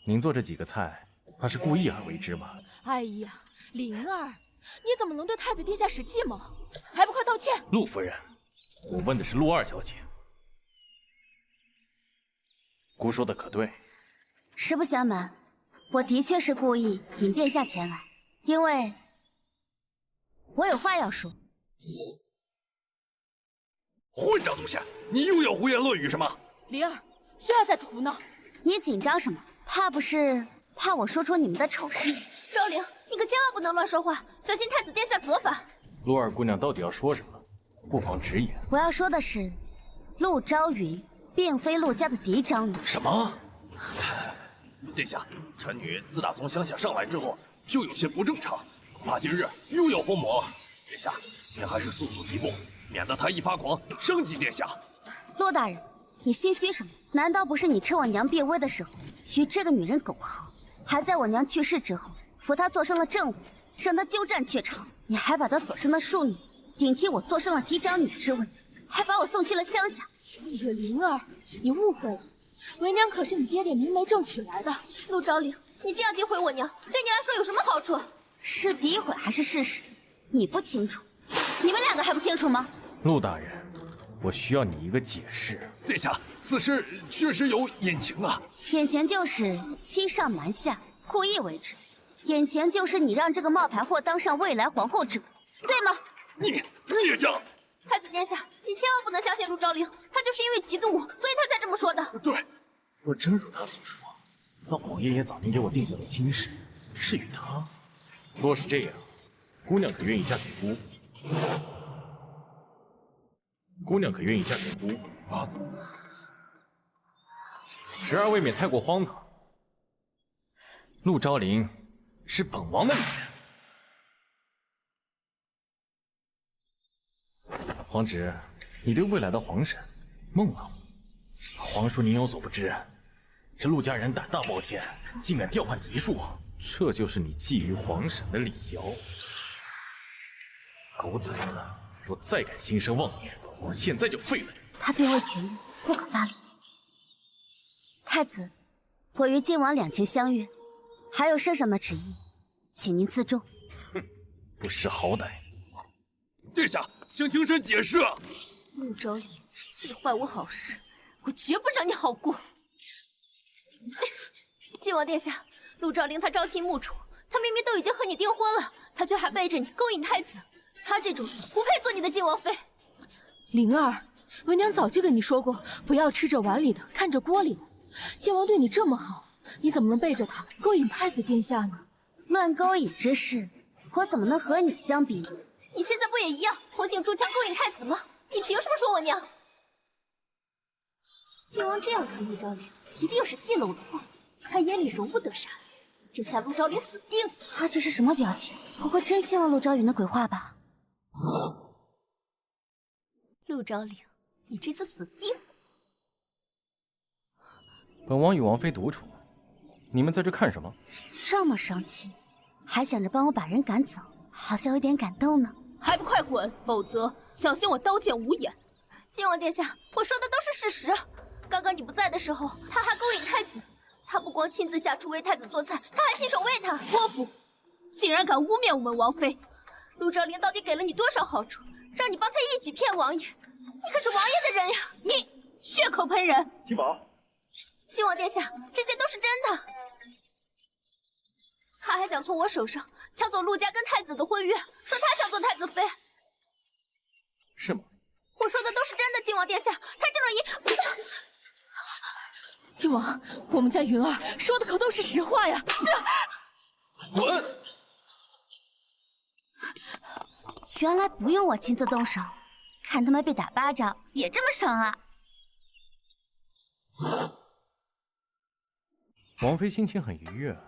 您做这几个菜，怕是故意而为之吧？哎呀，灵儿，你怎么能对太子殿下使计谋？还不快道歉！陆夫人，我问的是陆二小姐。姑说的可对？实不相瞒，我的确是故意引殿下前来，因为我有话要说。混账东西，你又要胡言乱语什么？灵儿，休要在此胡闹！你紧张什么？怕我说出你们的丑事？昭灵，你可千万不能乱说话，小心太子殿下责罚。陆二姑娘到底要说什么？不妨直言。我要说的是，陆昭云并非陆家的嫡长女。什么？殿下，臣女自打从乡下上来之后，就有些不正常，恐怕今日又要疯魔了。殿下，您还是速速一步，免得她一发狂升级殿下。陆大人，你心虚什么？难道不是你趁我娘病危的时候与这个女人苟合，还在我娘去世之后扶她坐上了政务，让她鸠占鹊巢？你还把她所生的庶女顶替我坐上了嫡长女之位，还把我送去了乡下。哎呀，灵儿，你误会了，为娘可是你爹爹明媒正娶来的。陆昭灵，你这样诋毁我娘，对你来说有什么好处？是诋毁还是事实？你不清楚，你们两个还不清楚吗？陆大人，我需要你一个解释。殿下，此事确实有隐情啊。眼前就是欺上瞒下，故意为之。眼前就是你让这个冒牌货当上未来皇后之位，对吗？你孽障！太子殿下，你千万不能相信陆昭灵，她就是因为嫉妒我，所以她才这么说的。对，若真如他所说，那王爷爷早年给我定下的亲事是与他。若是这样，姑娘可愿意嫁给姑，姑娘可愿意嫁给孤？啊！侄儿未免太过荒唐。陆昭灵是本王的女人。皇侄，你对未来的皇婶孟老，皇叔您有所不知，这陆家人胆大包天，竟敢调换嫡庶，这就是你觊觎皇婶的理由。狗崽子，若再敢心生妄念，我现在就废了你！他并未情欲，不可发理。太子，我与晋王两情相悦，还有圣上的旨意，请您自重。哼，不识好歹！殿下，向清晨解释。陆昭灵，你坏我好事，我绝不让你好过。晋王殿下，陆昭灵他朝秦暮楚，他明明都已经和你订婚了，他却还背着你勾引太子，他这种人不配做你的晋王妃。灵儿，为娘早就跟你说过，不要吃着碗里的，看着锅里的。晋王对你这么好，你怎么能背着他勾引太子殿下呢？论勾引之事，我怎么能和你相比？你现在不也一样，红杏出墙勾引太子吗？你凭什么说我娘？晋王这样看陆昭灵，一定是泄了我的话，他眼里容不得傻子，这下陆昭灵死定了。他这是什么表情？不会真信了陆昭云的鬼话吧？陆昭灵，你这次死定了！本王与王妃独处，你们在这看什么？这么生气，还想着帮我把人赶走，好像有点感动呢。还不快滚，否则小心我刀剑无眼！晋王殿下，我说的都是事实。刚刚你不在的时候，他还勾引太子，他不光亲自下厨为太子做菜，他还亲手喂他。泼妇，竟然敢污蔑我们王妃！陆昭灵到底给了你多少好处，让你帮他一起骗王爷？你可是王爷的人呀！你血口喷人！金宝，晋王殿下，这些都是真的。他还想从我手上抢走陆家跟太子的婚约，说他想做太子妃。是吗？我说的都是真的，晋王殿下，他这种人……晋王，我们家云儿说的可都是实话呀！滚！原来不用我亲自动手，看他们被打巴掌也这么爽啊！王妃心情很愉悦，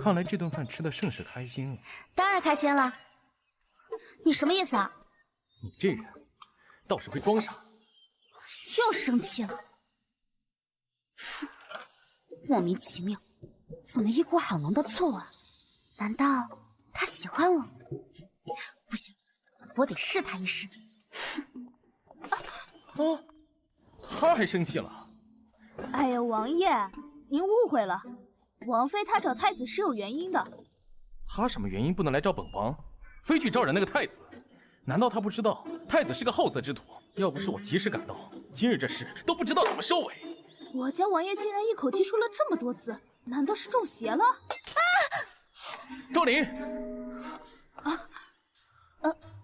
看来这顿饭吃的甚是开心了。当然开心了。你什么意思啊？你这人倒是会装傻。又生气了，哼，莫名其妙，怎么一股好浓的醋啊？难道他喜欢我？不行，我得试他一试。啊，他还生气了？哎呀，王爷，您误会了，王妃她找太子是有原因的。他什么原因不能来找本王，非去招惹那个太子？难道他不知道太子是个好色之徒？要不是我及时赶到，今日这事都不知道怎么收尾。我家王爷竟然一口气说了这么多字，难道是中邪了？昭灵，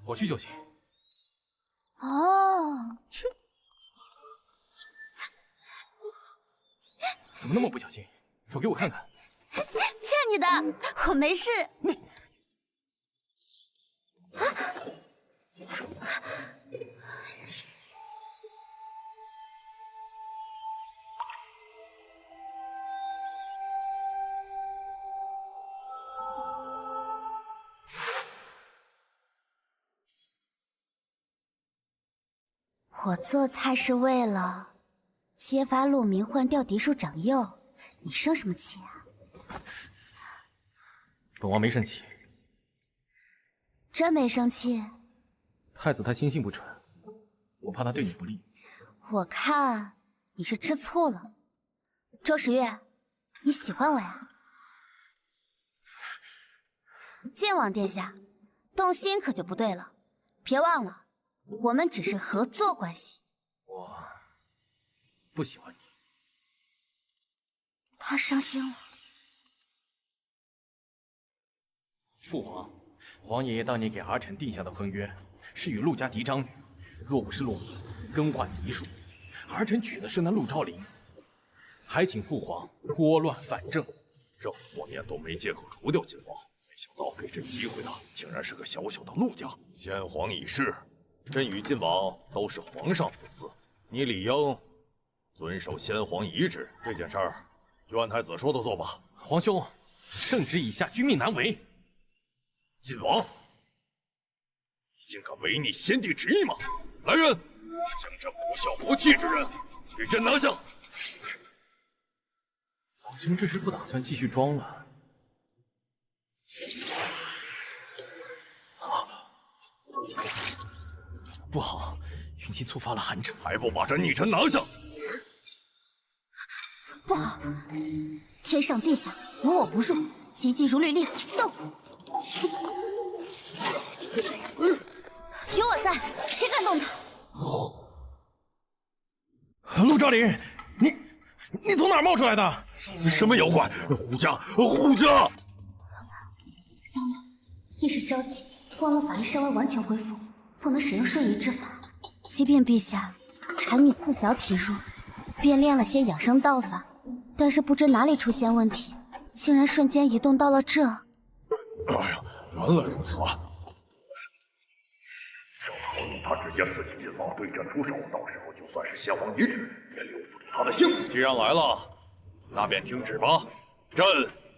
我去就行。哦，怎么那么不小心？手给我看看。骗你的，我没事。我做菜是为了揭发陆明换掉嫡庶长幼，你生什么气啊？本王没生气。真没生气？太子他心性不纯，我怕他对你不利。我看你是吃醋了。周时月，你喜欢我呀？晋王殿下，动心可就不对了。别忘了，我们只是合作关系。我不喜欢你。他伤心了。父皇，皇爷爷当年给儿臣定下的婚约是与陆家嫡长女，若不是陆明更换嫡庶，儿臣娶的是那陆昭灵，还请父皇拨乱反正，这么多年都没借口除掉晋王，没想早给这机会的竟然是个小小的陆家。先皇已逝，朕与晋王都是皇上子嗣，你理应遵守先皇遗旨。这件事儿就按太子说的做吧。皇兄，圣旨已下，君命难违。晋王，你竟敢违逆先帝旨意吗？来人，将这不孝不悌之人给朕拿下！皇兄这是不打算继续装了？不好，云姬触发了寒症，还不把这逆臣拿下！不好，天上地下无我不入，急急如律令，动！有我在，谁敢动他？陆昭灵，你从哪儿冒出来的？什么妖怪？护驾，护驾！糟了，一时着急，忘了法力尚未完全恢复，不能使用瞬移之法。即便陛下产女自小体弱，便练了些养生道法，但是不知哪里出现问题，竟然瞬间移动到了这。哎呀，原来如此啊！他直接刺激晋王对朕出手，到时候就算是先皇遗旨，也留不住他的性命。既然来了，那便听旨吧。朕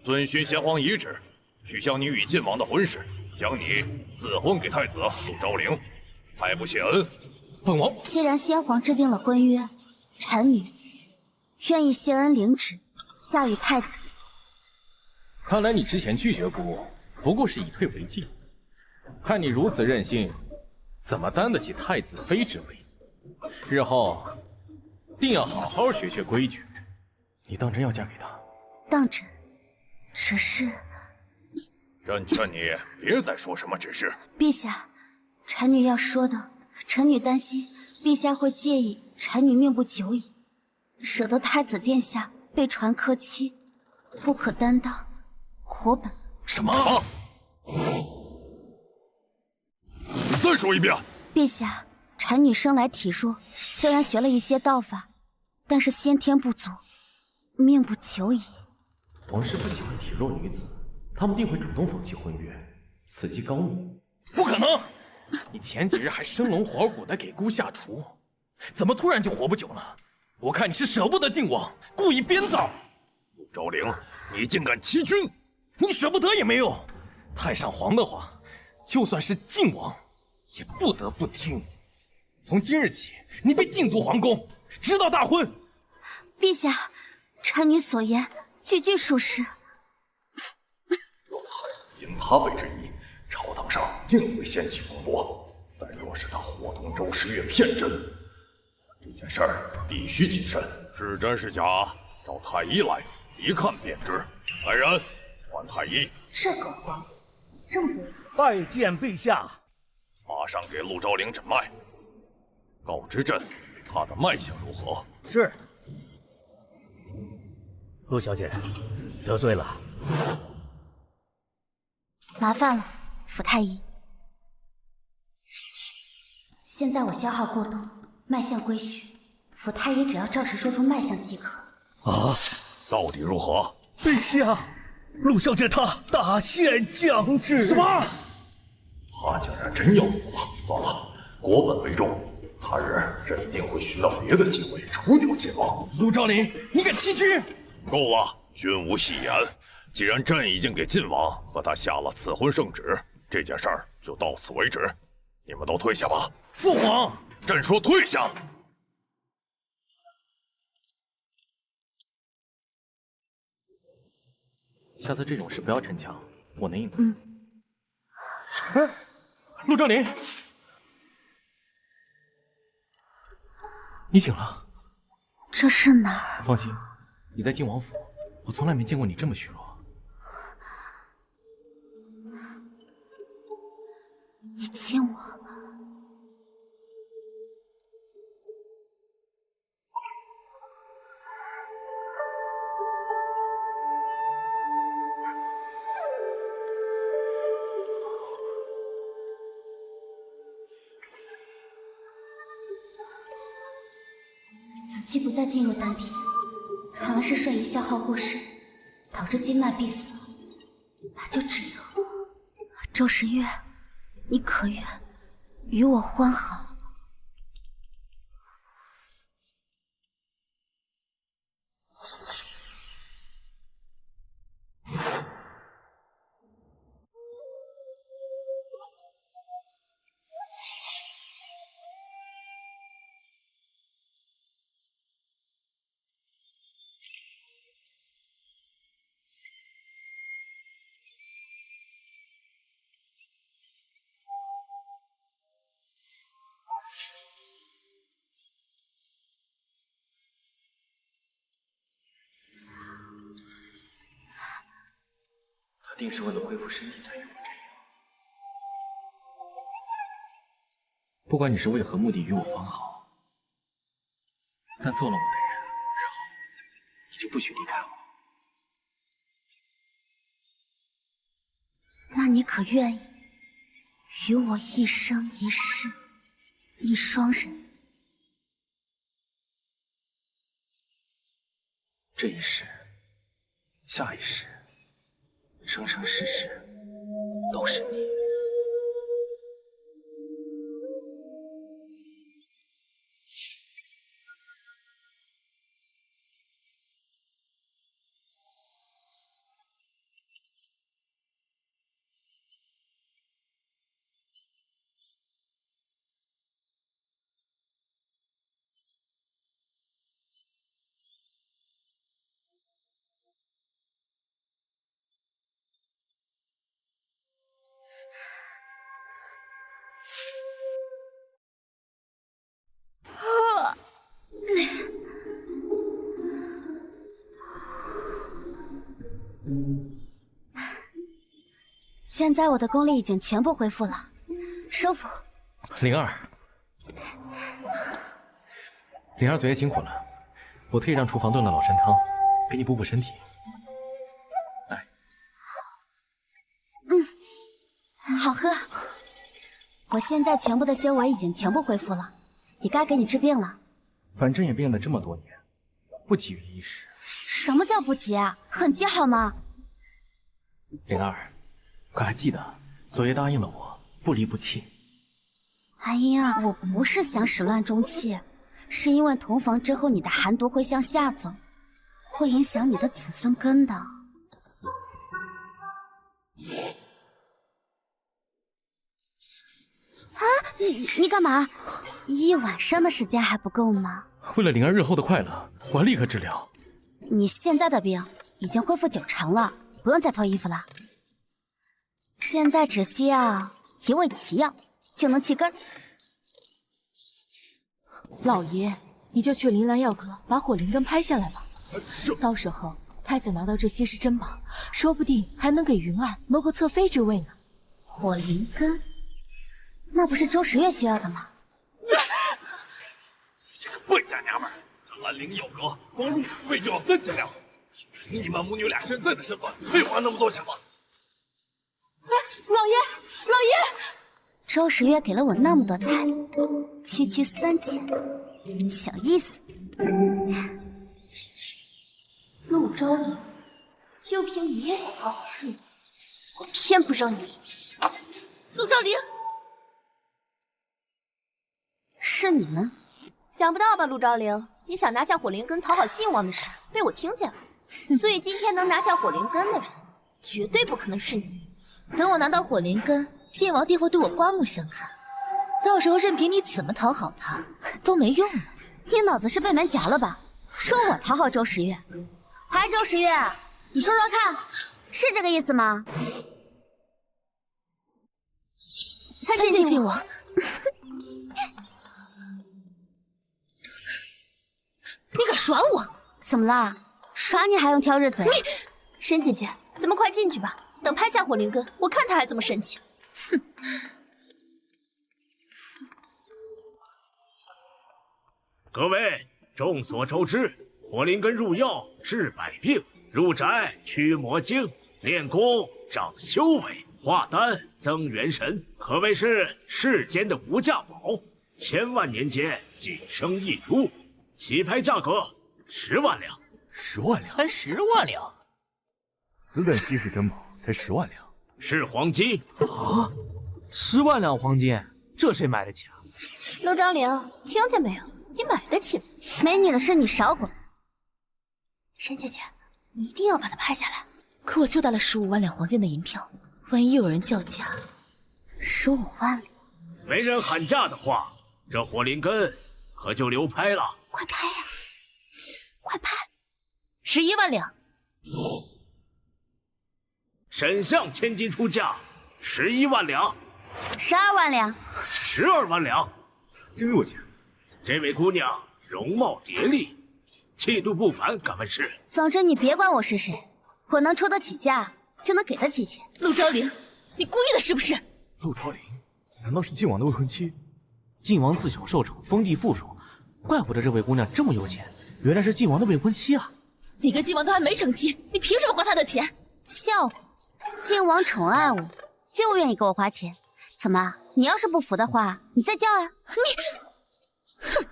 遵循先皇遗旨，取消你与晋王的婚事，将你赐婚给太子陆昭灵。太不谢恩，本王既然先皇制定了婚约，臣女愿意谢恩领旨，下与太子。看来你之前拒绝过，不过是以退为进。看你如此任性，怎么担得起太子妃之威？日后定要好好学学规矩。你当真要嫁给他？当真，只是……朕劝你别再说什么只是。陛下，臣女要说的，臣女担心陛下会介意臣女命不久矣，惹得太子殿下被传苛欺，不可担当国本。什么？你再说一遍。陛下，臣女生来体弱，虽然学了一些道法，但是先天不足，命不久矣。王室不喜欢体弱女子，他们定会主动放弃婚约，此计高明。不可能！你前几日还生龙活虎的给姑下厨，怎么突然就活不久了？我看你是舍不得晋王，故意编造。陆昭灵，你竟敢欺君！你舍不得也没用，太上皇的话，就算是晋王，也不得不听。从今日起，你被禁足皇宫，直到大婚。陛下，臣女所言句句属实。因他为之疑，朝堂上定会掀起风波。但若是他伙同周时月骗朕，这件事儿必须谨慎。是真是假，找太医来，一看便知。来人，唤太医。这狗皇怎么这么多人？拜见陛下。马上给陆昭灵诊脉，告知朕他的脉象如何。是。陆小姐，得罪了。麻烦了，福太医。现在我消耗过多，脉象归虚，福太医只要照实说出脉象即可。啊，到底如何？陛下，陆小姐她大限将至。什么？他竟然真要死了！算了，国本为重，他日朕定会寻到别的机会除掉晋王。陆昭灵，你敢欺君！够了，君无戏言。既然朕已经给晋王和他下了赐婚圣旨，这件事儿就到此为止。你们都退下吧。父皇，朕说退下。下次这种事不要逞强，我能应付。陆昭灵，你醒了。这是哪儿？放心，你在晋王府，我从来没见过你这么虚弱。你亲我。子气不再进入丹体，看来是瞬移消耗过深，导致经脉闭塞，那就只能周时月，你可愿与我欢好？定是为了恢复身体才与我这样。不管你是为何目的与我方好，但做了我的人，日后你就不许离开我。那你可愿意与我一生一世一双人？这一世，下一世。生生世世都是你。现在我的功力已经全部恢复了，收服。灵儿，灵儿昨夜辛苦了，我特意让厨房炖了老参汤，给你补补身体。来，好喝。我现在全部的修为已经全部恢复了，也该给你治病了。反正也病了这么多年，不急于一时。什么叫不急啊？很急好吗？灵儿，可还记得昨夜答应了我不离不弃？哎呀，我不是想始乱终弃，是因为同房之后你的寒毒会向下走，会影响你的子孙根的。啊，你干嘛？一晚上的时间还不够吗？为了灵儿日后的快乐，我要立刻治疗。你现在的病已经恢复90%了，不用再脱衣服了。现在只需要一味奇药就能去根。老爷，你就去铃兰药阁把火灵根拍下来吧。到时候太子拿到这稀世珍宝，说不定还能给云儿谋个侧妃之位呢。火灵根，那不是周时月需要的吗？你这个败家娘们儿！这兰陵药阁光入场费就要3000两，凭你们母女俩现在的身份，配花那么多钱吗？哎，老爷，老爷！周时月给了我那么多彩礼，区3000，小意思。陆昭礼，就凭你也想讨好父母，我偏不让你一提。陆昭凌，是你们？想不到吧，陆昭凌，你想拿下火灵根讨好晋王的事被我听见了，所以今天能拿下火灵根的人，绝对不可能是你。等我拿到火灵根，晋王定会对我刮目相看，到时候任凭你怎么讨好他都没用了。你脑子是被门夹了吧？说我讨好周时月，哎，周时月，你说说看，是这个意思吗？参见晋王。你敢耍我？怎么啦？耍你还用挑日子呀？申姐姐，咱们快进去吧，等拍下火灵根，我看他还怎么生气。哼！各位，众所周知，火灵根入药治百病，入宅驱魔经，练功长修为，化丹增元神，可谓是世间的无价宝。千万年间仅生一株，起拍价格10万两。10万两？才10万两？此等稀世珍宝才10万两，是黄金。啊，10万两黄金，这谁买得起啊？陆昭陵，听见没有？你买得起吗？美女的事你少管。沈姐姐，你一定要把它拍下来。可我就带了15万两黄金的银票，万一又有人叫价，15万两。没人喊价的话，这火灵根可就流拍了。快拍呀！快拍！11万两。沈相千金出价，11万两。12万两。12万两。真有钱！这位姑娘容貌蝶丽，气度不凡，敢问是？总之你别管我是谁，我能出得起价，就能给得起钱。陆昭陵，你故意的是不是？陆昭陵，难道是晋王的未婚妻？晋王自小受宠，封地富庶，怪不得这位姑娘这么有钱，原来是晋王的未婚妻啊！你跟晋王都还没成亲，你凭什么花他的钱？笑话！晋王宠爱我，就愿意给我花钱。怎么？你要是不服的话，你再叫啊！你，哼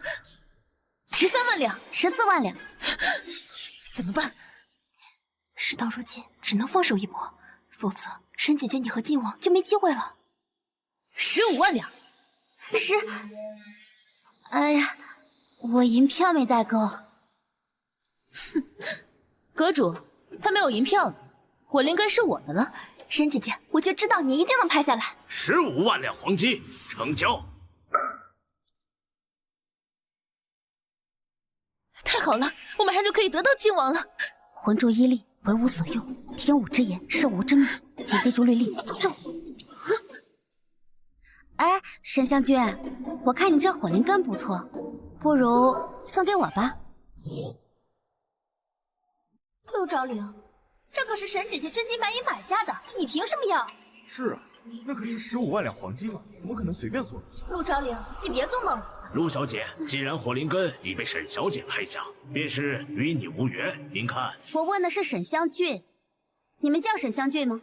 ，13万两，14万两，怎么办？事到如今，只能放手一搏，否则沈姐姐你和晋王就没机会了。15万两哎呀，我银票没带够。哼，阁主，他没有银票了，火灵根是我的了。沈姐姐，我就知道你一定能拍下来。15万两黄金，成交。太好了，我马上就可以得到晋王了。魂柱一力，为吾所用，天武之言，受吾之命，急急逐律令，中。哎，沈将军，我看你这火灵根不错，不如送给我吧。陆昭陵，这可是沈姐姐真金白银买下的，你凭什么要？是啊，那可是15万两黄金啊，怎么可能随便送人？陆昭陵，你别做梦了。陆小姐，既然火灵根已被沈小姐拍下，便是与你无缘。您看，我问的是沈香俊，你们叫沈香俊吗？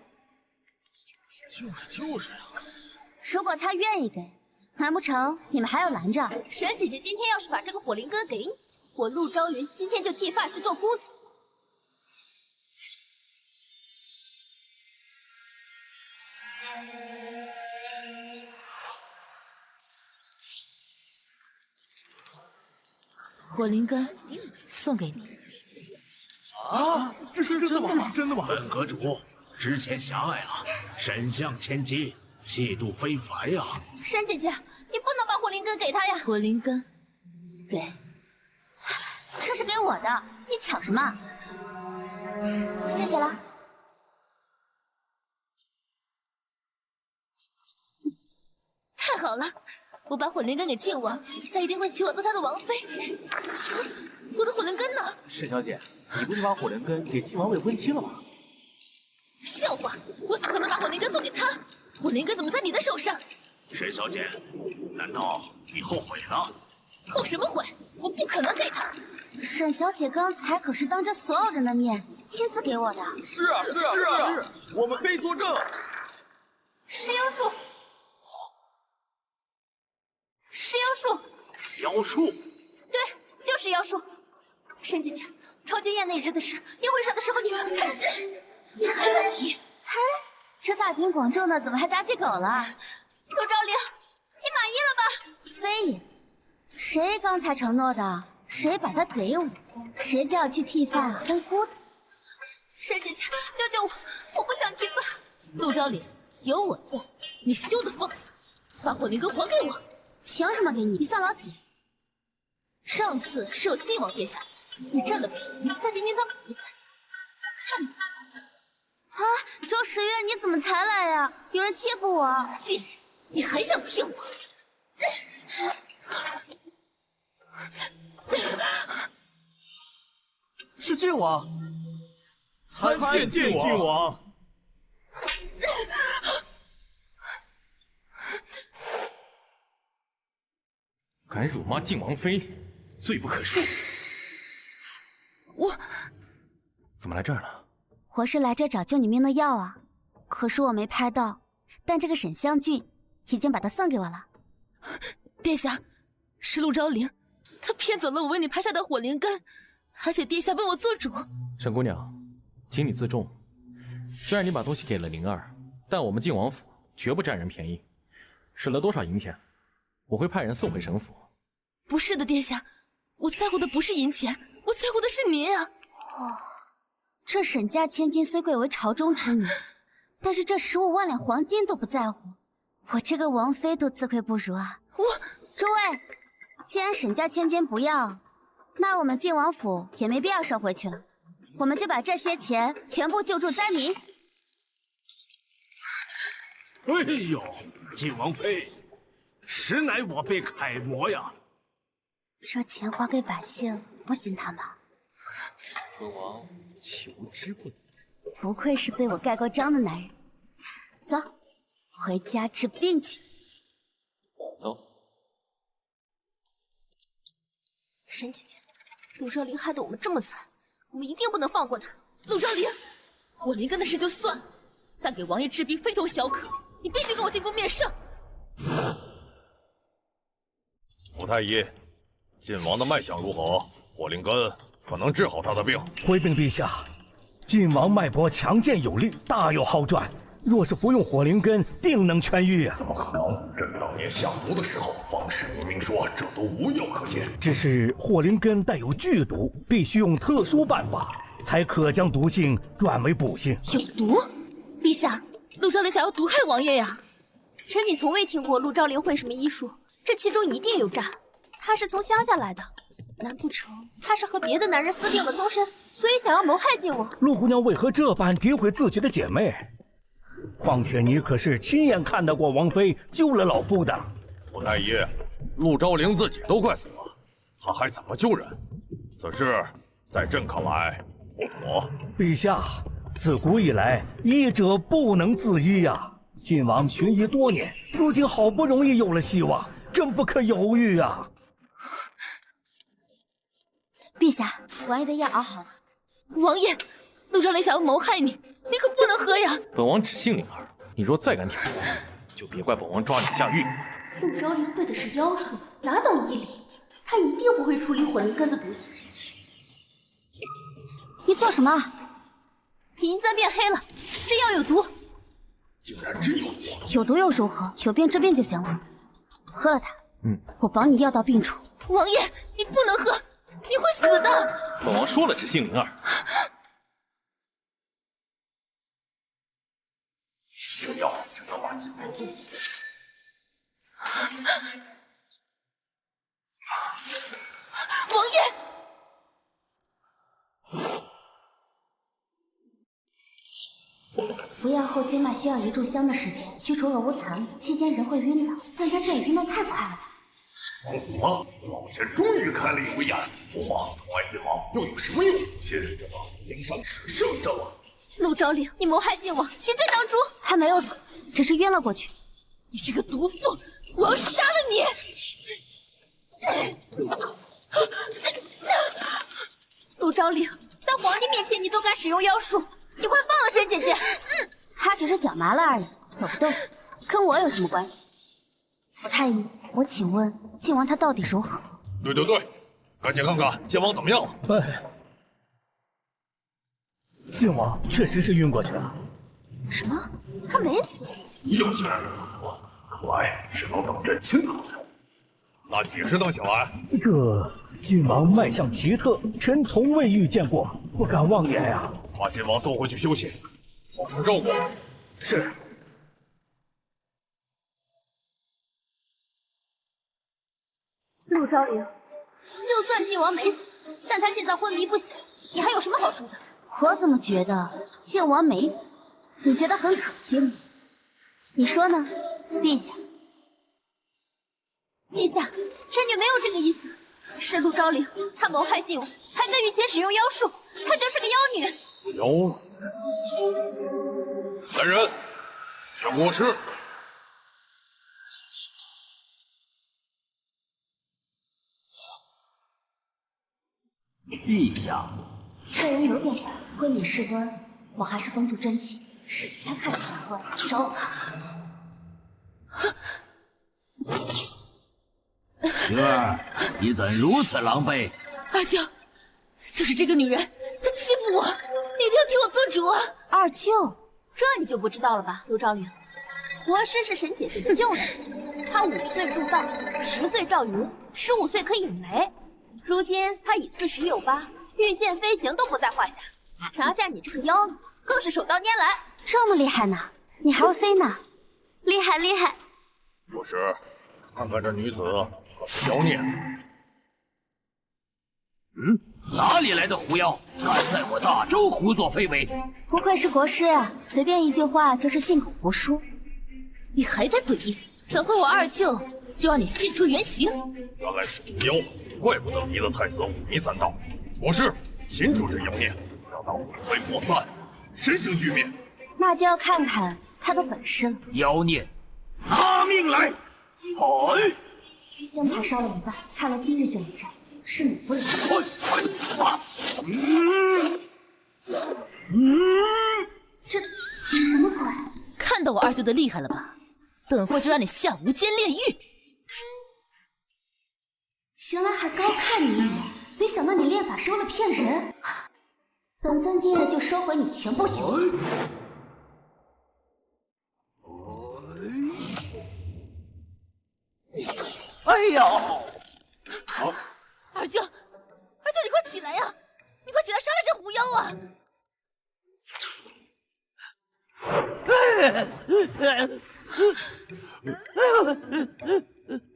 就是啊。如果他愿意给，难不成你们还要拦着？沈姐姐今天要是把这个火灵根给你，我陆昭云今天就剃发去做姑子。火灵根送给你。啊，这是真的吗？这是真的吗？本阁主之前狭隘了，沈相千金，气度非凡呀。沈姐姐，你不能把火灵根给他呀！火灵根，给。这是给我的，你抢什么？谢谢了。太好了，我把火灵根给晋王，他一定会娶我做他的王妃。我的火灵根呢？沈小姐，你不是把火灵根给晋王未婚妻了吗？笑话，我怎么可能把火灵根送给他？火灵根怎么在你的手上？沈小姐，难道你后悔了？后什么悔？我不可能给他。沈小姐刚才可是当着所有人的面亲自给我的。是啊，我们可以作证。是妖术，是妖术，妖术？对，就是妖术。沈姐姐，超惊艳那日的事，宴会上的时候你还问题？嘿，这大庭广众的怎么还打起狗了？陆昭陵，你满意了吧？非也，谁刚才承诺的，谁把它给我，谁就要去剃发当姑子。沈姐姐，救救我！我不想剃发。陆昭陵，有我在，你休得放肆！把火灵根还给我！凭什么给你？你算老几？上次是有晋王殿下在，你占了便宜，但今天他不在，看你！啊，周时月，你怎么才来呀？有人欺负我！贱人，你还想骗我？是晋王，参见晋王。敢辱骂晋王妃，罪不可恕。我怎么来这儿了？我是来这找救你命的药啊，可是我没拍到，但这个沈香俊已经把它送给我了。殿下，是陆昭陵，他骗走了我为你拍下的火灵根，而且殿下为我做主。沈姑娘，请你自重。虽然你把东西给了灵儿，但我们晋王府绝不占人便宜，省了多少银钱，我会派人送回省府。不是的，殿下，我在乎的不是银钱，我在乎的是您啊！哦，这沈家千金虽贵为朝中之女，但是这15万两黄金都不在乎，我这个王妃都自愧不如啊！诸位，既然沈家千金不要，那我们晋王府也没必要收回去了，我们就把这些钱全部救助灾民。哎呦，晋王妃，实乃我辈楷模呀！这钱花给百姓，不心疼吗？本王求之不得。不愧是被我盖过章的男人。走，回家治病去。走。沈姐姐，陆昭凌害得我们这么惨，我们一定不能放过他。陆昭凌，火灵根的事就算了，但给王爷治病非同小可，你必须给我进宫面圣。福太医，晋王的脉象如何？火灵根可能治好他的病。回禀陛下，晋王脉搏强健有力，大有好转。若是服用火灵根，定能痊愈啊！怎么可能？朕当年下毒的时候，方士明明说这毒无药可解。只是火灵根带有剧毒，必须用特殊办法，才可将毒性转为补性。有毒？陛下，陆昭凌想要毒害王爷呀！臣女从未听过陆昭凌会什么医术，这其中一定有诈。他是从乡下来的，难不成他是和别的男人私定了终身，所以想要谋害晋王？陆姑娘为何这般诋毁自己的姐妹？况且你可是亲眼看到过王妃救了老夫的。福太医，陆昭凌自己都快死了，他还怎么救人？此事在朕看来不妥。陛下，自古以来，医者不能自医呀。晋王寻医多年，如今好不容易有了希望，朕不可犹豫啊！陛下，王爷的药熬好了。王爷，陆昭凌想要谋害你，你可不能喝呀！本王只信灵儿，你若再敢挑拨，就别怪本王抓你下狱。陆昭凌会的是妖术，哪懂医理？他一定不会处理火灵根的毒性。你做什么？银簪变黑了，这药有毒。竟然真有毒！有毒又如何？有病治病就行了。喝了它，我保你药到病除。王爷，你不能喝，你会死的！本王说了，只信灵儿。这药只能把晋王送走。王爷。服药后经脉需要1炷香的时间，驱除恶无残，期间人会晕倒，但他这也晕得太快了吧？王死了，老天终于开了一回眼。父皇宠爱晋王又有什么用？今日这帮江山只剩朕了。陆昭凌，你谋害晋王，其罪当诛。他没有死，只是晕了过去。你这个毒妇，我要杀了你！陆昭凌，在皇帝面前你都敢使用妖术，你快放了沈姐姐！他只是脚麻了而已，走不动，跟我有什么关系？福太医，我请问晋王他到底如何？对，赶紧看看晋王怎么样了。哎，晋王确实是晕过去了。什么？他没死？又竟然没死，看来只能等朕亲自动手。那几时能醒来？这晋王脉象奇特，臣从未遇见过，不敢妄言呀。把晋王送回去休息，放声照顾。是。陆昭凌，就算晋王没死，但他现在昏迷不醒，你还有什么好说的？我怎么觉得晋王没死，你觉得很可惜呢？你说呢，陛下？陛下，臣女没有这个意思。是陆昭凌，她谋害晋王，还在御前使用妖术，她就是个妖女。妖女！来人，全给我吃！陛下，这人有点烦，归免事端，我还是封住真气，使他看着长官招我。灵儿，你怎如此狼狈？二舅，就是这个女人，她欺负我，你一定要替我做主啊！二舅，这你就不知道了吧，陆昭灵？国师是神姐姐的舅舅，他5岁入道，10岁召云，15岁可引雷。如今他已40有8，御剑飞行都不在话下。拿下你这个妖女，更是手到拈来。这么厉害呢？你还会飞呢？厉害厉害！国师，看看这女子可是妖孽？哪里来的狐妖，敢在我大周胡作非为？不愧是国师啊，随便一句话就是信口胡说。你还在嘴硬，等会我二舅就让你现出原形。原来是狐妖，怪不得离了太子5迷3道。国师，擒住这妖孽，让他魂飞魄散，身形俱灭。那就要看看他的本事了。妖孽，拿命来！嗨！仙才烧了一半，看来今日这一战是免不了。这什么鬼？看到我二舅的厉害了吧？等会就让你下无间炼狱。原来还高看你一眼，没想到你练法收了骗人。本尊今日就收回你全部血脉。哎呦！二舅，你快起来呀！你快起来杀了这狐妖啊！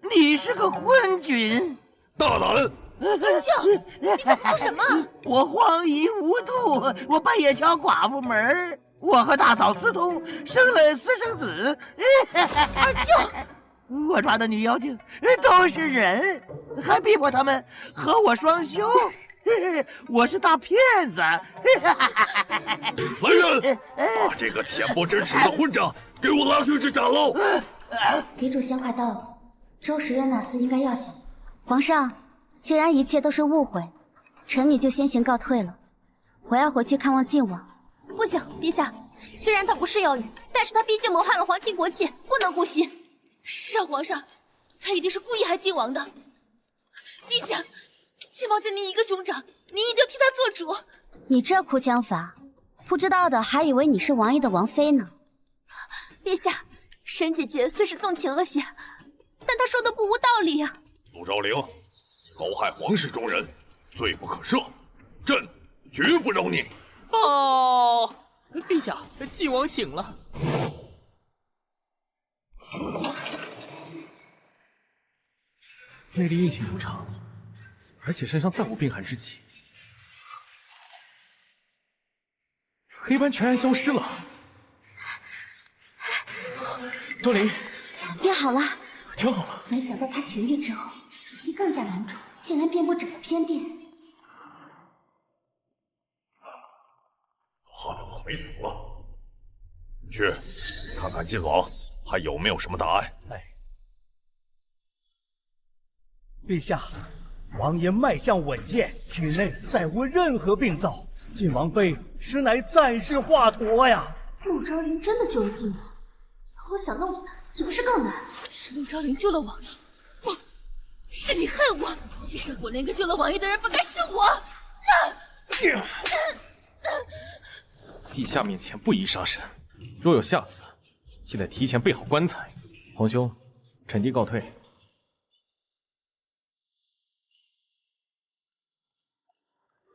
你是个昏君，大胆！二舅，你在说什么？我荒淫无度，我半夜敲寡妇门，我和大嫂私通，生了私生子。二舅，我抓的女妖精都是人，还逼迫他们和我双修。我是大骗子！来人，把这个恬不知耻的混账给我拉去斩喽！离主仙快到了，周时渊那厮应该要醒。皇上，既然一切都是误会，臣女就先行告退了。我要回去看望晋王。不行，陛下，虽然她不是妖女，但是她毕竟谋害了皇亲国戚，不能姑息。是啊，皇上，她一定是故意害晋王的。陛下，晋王就您一个兄长，您一定要替他做主。你这哭腔法，不知道的还以为你是王爷的王妃呢。陛下，沈姐姐虽是纵情了些，但她说的不无道理啊。陆昭灵，谋害皇室中人，罪不可赦，朕绝不饶你。哦，陛下，晋王醒了。内力运行流畅，而且身上再无病寒之气，黑斑全然消失了。周灵，变好了，全好了。没想到他痊愈之后，此气更加难住，竟然遍布整个天地。他怎么没死啊？去看看晋王还有没有什么大碍。陛下，王爷脉象稳健，体内再无任何病灶。晋王妃实乃再世华佗呀！陆昭灵真的救了晋王，以后想弄死他岂不是更难？是陆昭灵救了王爷，不是你害我！献上火莲根救了王爷的人不该是我。陛下面前不宜杀神，若有下次，记得提前备好棺材。皇兄，臣弟告退。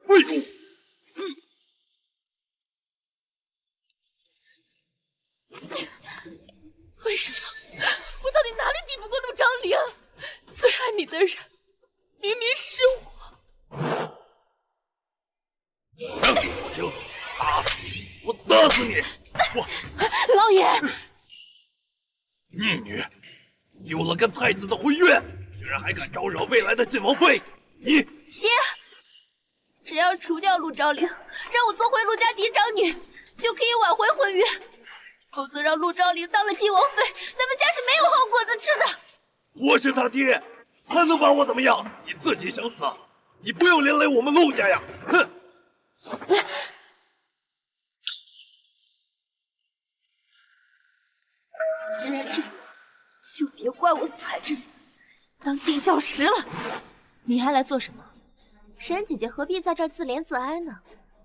废物！为什么？我到底哪里比不过陆昭灵？最爱你的人，明明是我。让你不听，打死你！我打死你！我，老爷，逆女，有了跟太子的婚约，竟然还敢招惹未来的晋王妃！你爹，只要除掉陆昭灵，让我做回陆家嫡长女，就可以挽回婚约。否则让陆昭灵当了晋王妃，咱们家是没有好果子吃的。我是他爹，他能把我怎么样？你自己想死，你不用连累我们陆家呀！哼！既然这样，就别怪我踩着你当地窖石了。你还来做什么？沈姐姐何必在这儿自怜自哀呢？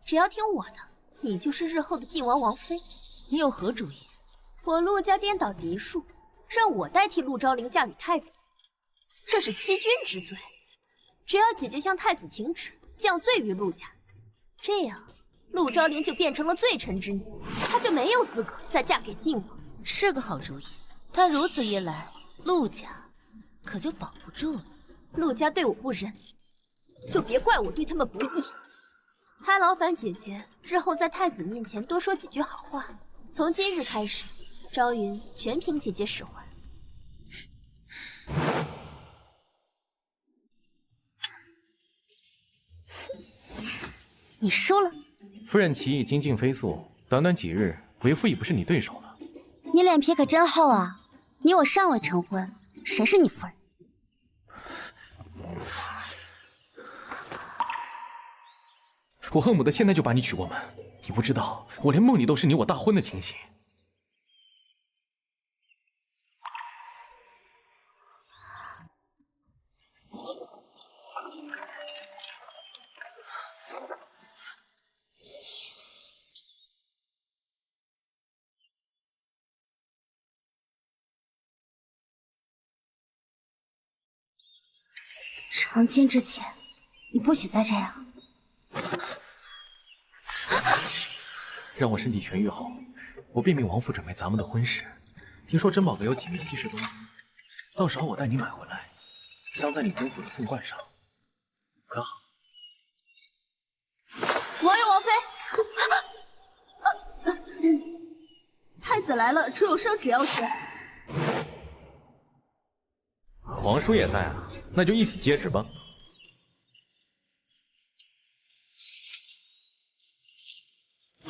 只要听我的，你就是日后的晋王王妃。你有何主意？我陆家颠倒嫡庶，让我代替陆昭灵嫁与太子，这是欺君之罪。只要姐姐向太子请旨，降罪于陆家，这样陆昭灵就变成了罪臣之女，她就没有资格再嫁给晋王。是个好主意，但如此一来，陆家可就保不住了。陆家对我不仁，就别怪我对他们不义。还劳烦姐姐日后在太子面前多说几句好话。从今日开始，朝云全凭姐姐使唤。你输了。夫人棋艺精进飞速，短短几日，为夫已不是你对手了。你脸皮可真厚啊！你我尚未成婚，谁是你夫人？我恨不得现在就把你娶过门。你不知道，我连梦里都是你我大婚的情形。成亲之前，你不许再这样。让我身体痊愈后，我便命王府准备咱们的婚事。听说珍宝阁有几枚稀世东珠，到时候我带你买回来，镶在你公府的凤冠上，可好？王爷王妃，太子来了，楚有圣旨要求。皇叔也在啊，那就一起接旨吧。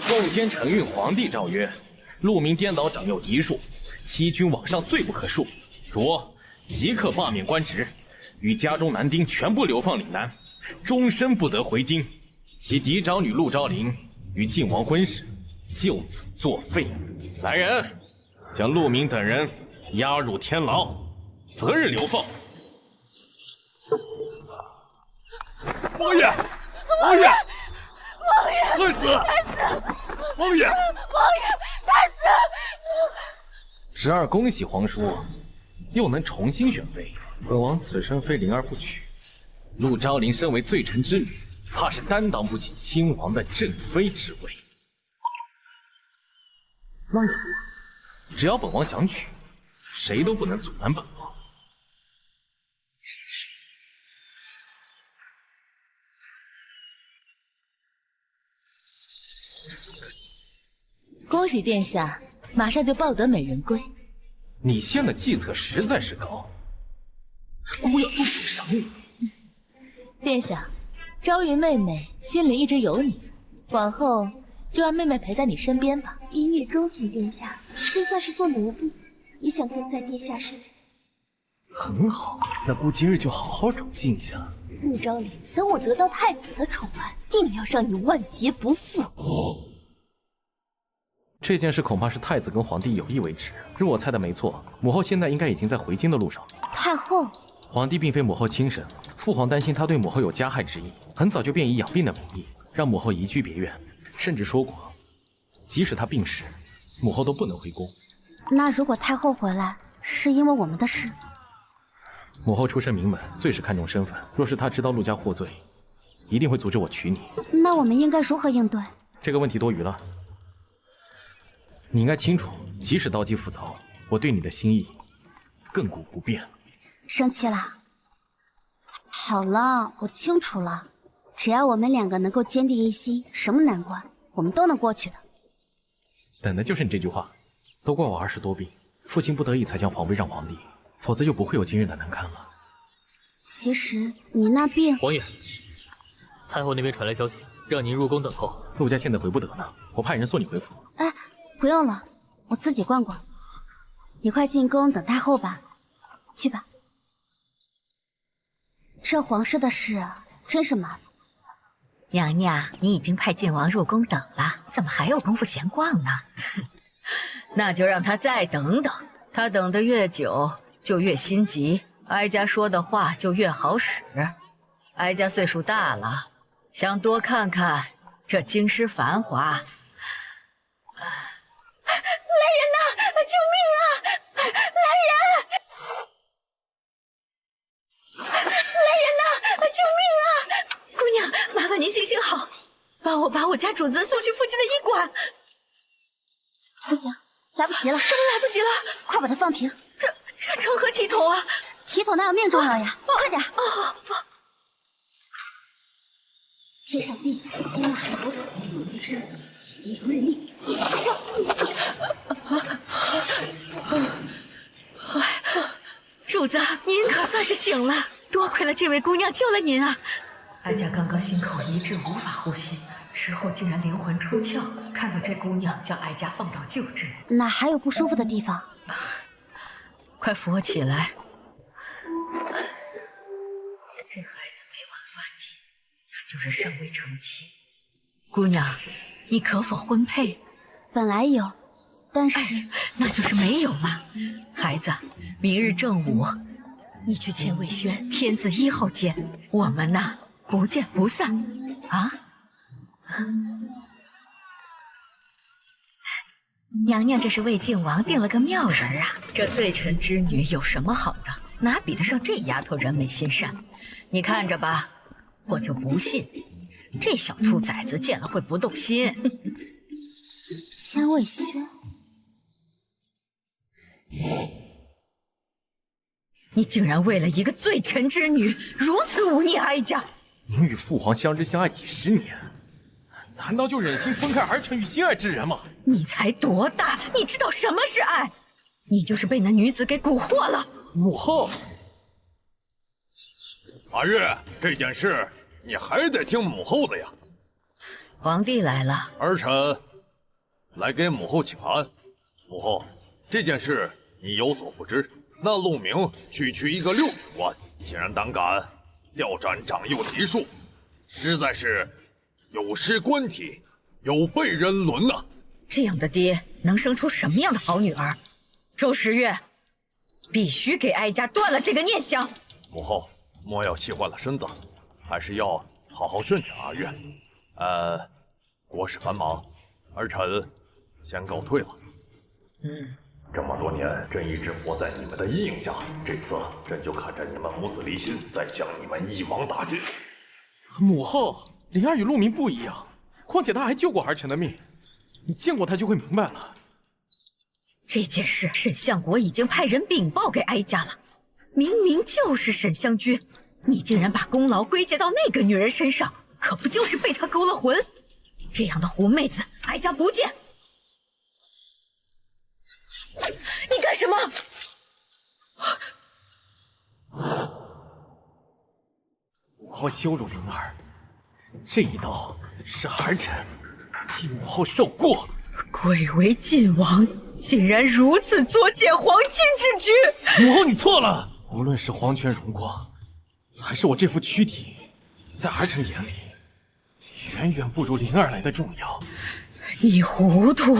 奉天承运皇帝诏曰：陆明颠倒长幼嫡庶，欺君罔上，罪不可恕。着即刻罢免官职，与家中男丁全部流放岭南，终身不得回京。其嫡长女陆昭灵与晋王婚事，就此作废。来人，将陆明等人押入天牢，择日流放。王爷，王爷，王爷，太子，王爷，王爷，太子。侄儿恭喜皇叔，又能重新选妃。本王此生非灵儿不娶。陆昭灵身为罪臣之女，怕是担当不起亲王的正妃之位。那有，只要本王想娶，谁都不能阻拦本王。恭喜殿下，马上就抱得美人归。你献的计策实在是高，姑要重点赏你。殿下，朝云妹妹心里一直有你，往后就让妹妹陪在你身边吧。以女恭请殿下，就算是做奴婢，也想跟在殿下身边。很好，那姑今日就好好宠幸一下。陆昭灵，等我得到太子的宠爱，定要让你万劫不复。这件事恐怕是太子跟皇帝有意为之。若我猜的没错，母后现在应该已经在回京的路上。太后，皇帝并非母后亲生，父皇担心他对母后有加害之意，很早就便以养病的名义让母后移居别院，甚至说过，即使他病逝，母后都不能回宫。那如果太后回来，是因为我们的事？母后出身名门，最是看重身份。若是她知道陆家获罪，一定会阻止我娶你。那我们应该如何应对？这个问题多余了。你应该清楚，即使道基复凿，我对你的心意亘古不变。生气啦？好了，我清楚了。只要我们两个能够坚定一心，什么难关我们都能过去的。等的就是你这句话。都怪我儿时多病，父亲不得已才将皇位让皇帝，否则就不会有今日的难堪了。其实你那病……王爷，太后那边传来消息，让您入宫等候。陆家现在回不得呢，我派人送你回府。哎，不用了，我自己逛逛。你快进宫等太后吧，去吧。这皇室的事啊，真是麻烦。娘娘，你已经派晋王入宫等了，怎么还有功夫闲逛呢？那就让他再等等，他等得越久，就越心急，哀家说的话就越好使。哀家岁数大了，想多看看这京师繁华。主子送去附近的医馆。不行，来不及了！什么来不及了？快把它放平！这成何体统啊！体统哪有命重要呀？快点！天上地下，金木水火土，四地生气，几级如日命。上！主子，您可算是醒了，多亏了这位姑娘救了您啊！哀家刚刚心口一滞，无法呼吸，之后竟然灵魂出窍，看到这姑娘将哀家放到救治。哪还有不舒服的地方？快扶我起来！这孩子每晚发劲，那就是尚未成亲。姑娘，你可否婚配？本来有，但是、那就是没有嘛。孩子，明日正午，你去千味轩天字1号见我们呐，不见不散啊！娘娘这是为靖王定了个妙人啊！这罪臣之女有什么好的？哪比得上这丫头人美心善？你看着吧，我就不信这小兔崽子见了会不动心。千味轩，你竟然为了一个罪臣之女如此忤逆哀家！您与父皇相知相爱几十年，难道就忍心分开儿臣与心爱之人吗？你才多大？你知道什么是爱？你就是被那女子给蛊惑了。母后，阿月，这件事你还得听母后的呀。皇帝来了，儿臣来给母后请安。母后，这件事你有所不知，那陆明区区一个6官，竟然胆敢调战长幼嫡庶，实在是有失官体，有悖人伦呐！这样的爹能生出什么样的好女儿？周时月，必须给哀家断了这个念想。母后，莫要气坏了身子，还是要好好劝劝阿月。国事繁忙，儿臣先告退了。这么多年，朕一直活在你们的阴影下，这次朕就看着你们母子离心，再将你们一网打尽。母后，灵儿与陆明不一样，况且他还救过儿臣的命，你见过他就会明白了。这件事，沈相国已经派人禀报给哀家了，明明就是沈香君，你竟然把功劳归结到那个女人身上，可不就是被她勾了魂？这样的狐妹子，哀家不见。你干什么？母后羞辱灵儿，这一刀是儿臣替母后受过。贵为晋王，竟然如此作践皇亲之举！母后，你错了。无论是皇权荣光，还是我这副躯体，在儿臣眼里，远远不如灵儿来的重要。你糊涂！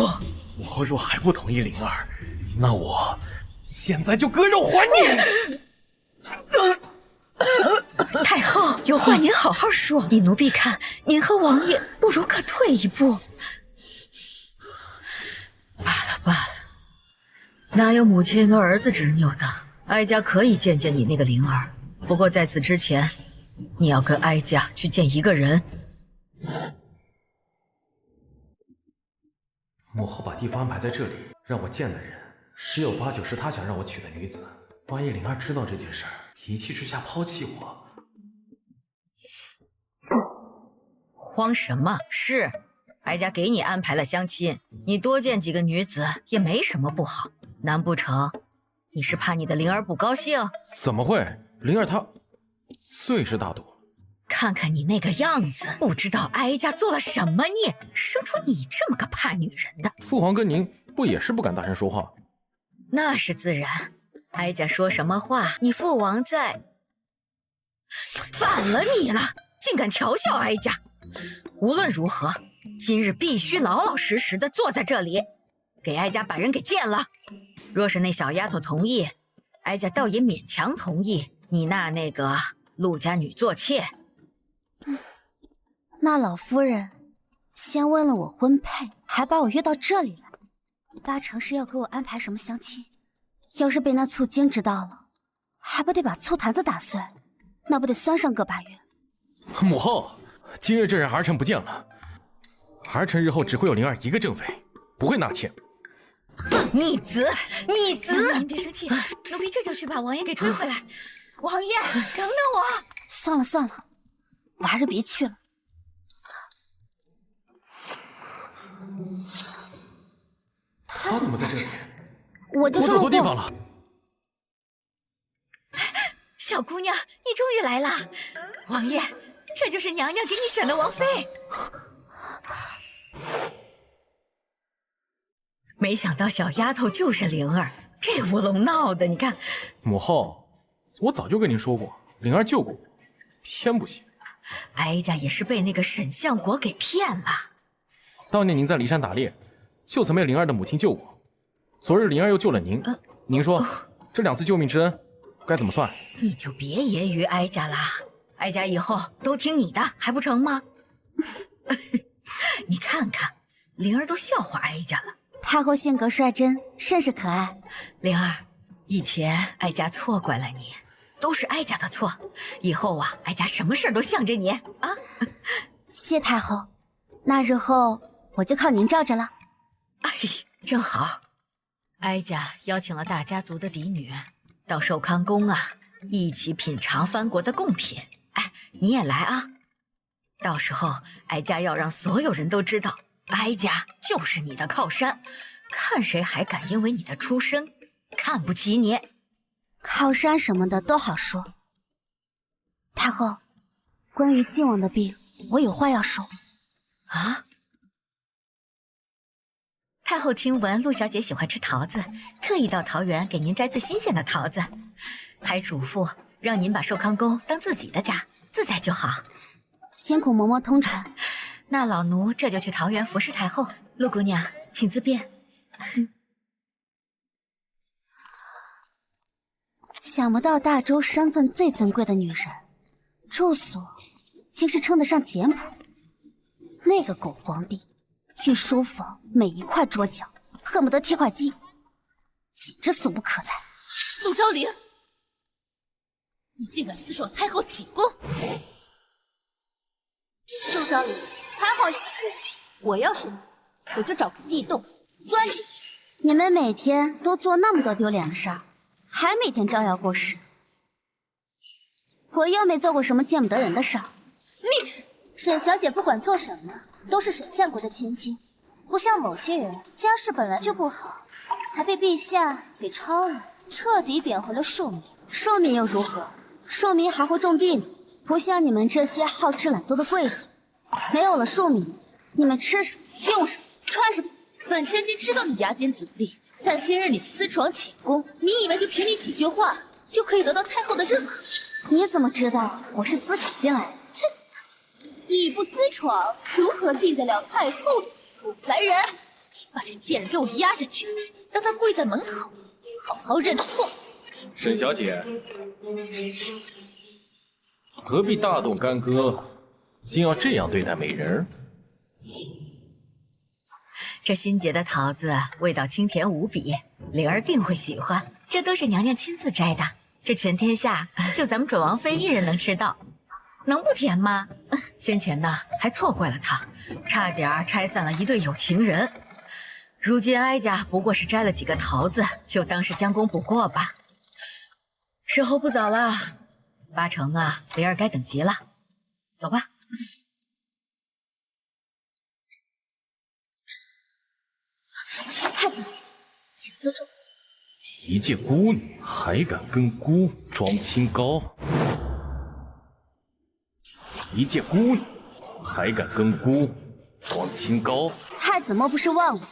母后若还不同意灵儿，那我现在就割肉还你！太后，有话您好好说。以奴婢看，您和王爷不如可退一步。罢了罢了，哪有母亲跟儿子执拗的？哀家可以见见你那个灵儿，不过在此之前，你要跟哀家去见一个人。母后把地方安排在这里，让我见的人，十有八九是他想让我娶的女子。万一灵儿知道这件事儿，一气之下抛弃我，慌什么？是，哀家给你安排了相亲，你多见几个女子也没什么不好。难不成你是怕你的灵儿不高兴？怎么会？灵儿她最是大度。看看你那个样子，不知道哀家做了什么孽，生出你这么个怕女人的。父皇跟您不也是不敢大声说话？那是自然，哀家说什么话，你父王在。反了你了，竟敢调笑哀家！无论如何，今日必须老老实实的坐在这里，给哀家把人给见了。若是那小丫头同意，哀家倒也勉强同意你那个陆家女做妾。那老夫人先问了我婚配，还把我约到这里来，八成是要给我安排什么相亲。要是被那醋精知道了，还不得把醋坛子打碎？那不得酸上个把月？母后，今日这人儿臣不见了，儿臣日后只会有灵儿一个正妃，不会纳妾。逆子，逆子！您别生气，奴婢这就去把王爷给追回来。王爷，等等我！算了算了，我还是别去了。他怎么在这里？我就是走错地方了。小姑娘，你终于来了！王爷，这就是娘娘给你选的王妃。没想到小丫头就是灵儿，这乌龙闹的，你看。母后，我早就跟您说过，灵儿救过我，偏不行。哀家也是被那个沈相国给骗了。当年您在骊山打猎，就曾被灵儿的母亲救过。昨日灵儿又救了您，您说这2次救命之恩该怎么算？你就别揶揄哀家啦，哀家以后都听你的，还不成吗？你看看，灵儿都笑话哀家了。太后性格率真，甚是可爱。灵儿，以前哀家错怪了你，都是哀家的错。以后啊，哀家什么事都向着你啊。谢太后，那日后我就靠您罩着了。哎，正好，哀家邀请了大家族的嫡女到寿康宫啊，一起品尝藩国的贡品。哎，你也来啊！到时候哀家要让所有人都知道，哀家就是你的靠山，看谁还敢因为你的出身看不起你。靠山什么的都好说。太后，关于靖王的病，我有话要说。啊？太后听闻陆小姐喜欢吃桃子，特意到桃园给您摘最新鲜的桃子，还嘱咐让您把寿康宫当自己的家，自在就好。辛苦嬷嬷通传。那老奴这就去桃园服侍太后。陆姑娘，请自便。想不到大周身份最尊贵的女人，住所竟是称得上简朴。那个狗皇帝，御书房每一块桌角恨不得贴块金，简直俗不可耐。陆昭陵，你竟敢私闯太后寝宫！陆昭陵，还好意思说我要是你，我就找个地洞钻进去。你们每天都做那么多丢脸的事儿，还每天招摇过市。我又没做过什么见不得人的事儿。沈小姐不管做什么，都是沈相国的千金，不像某些人家世本来就不好，还被陛下给抄了，彻底贬回了庶民。庶民又如何？庶民还会种地呢，不像你们这些好吃懒做的贵族。没有了庶民，你们吃什么、用什么、穿什么？本千金知道你牙尖嘴利，但今日你私闯寝宫，你以为就凭你几句话就可以得到太后的认可？你怎么知道我是私闯进来的？你不私闯，如何进得了太后的寝宫？来人，把这贱人给我押下去，让她跪在门口，好好认错。沈小姐，何必大动干戈，竟要这样对待美人儿？这新结的桃子味道清甜无比，灵儿定会喜欢。这都是娘娘亲自摘的，这全天下就咱们准王妃一人能吃到，能不甜吗？先前呢还错怪了她，差点拆散了一对有情人。如今哀家不过是摘了几个桃子，就当是将功补过吧。时候不早了，八成啊，灵儿该等急了。走吧。太子，请自重。一介孤女还敢跟孤装清高？一介孤女还敢跟孤装清高？太子莫不是忘了，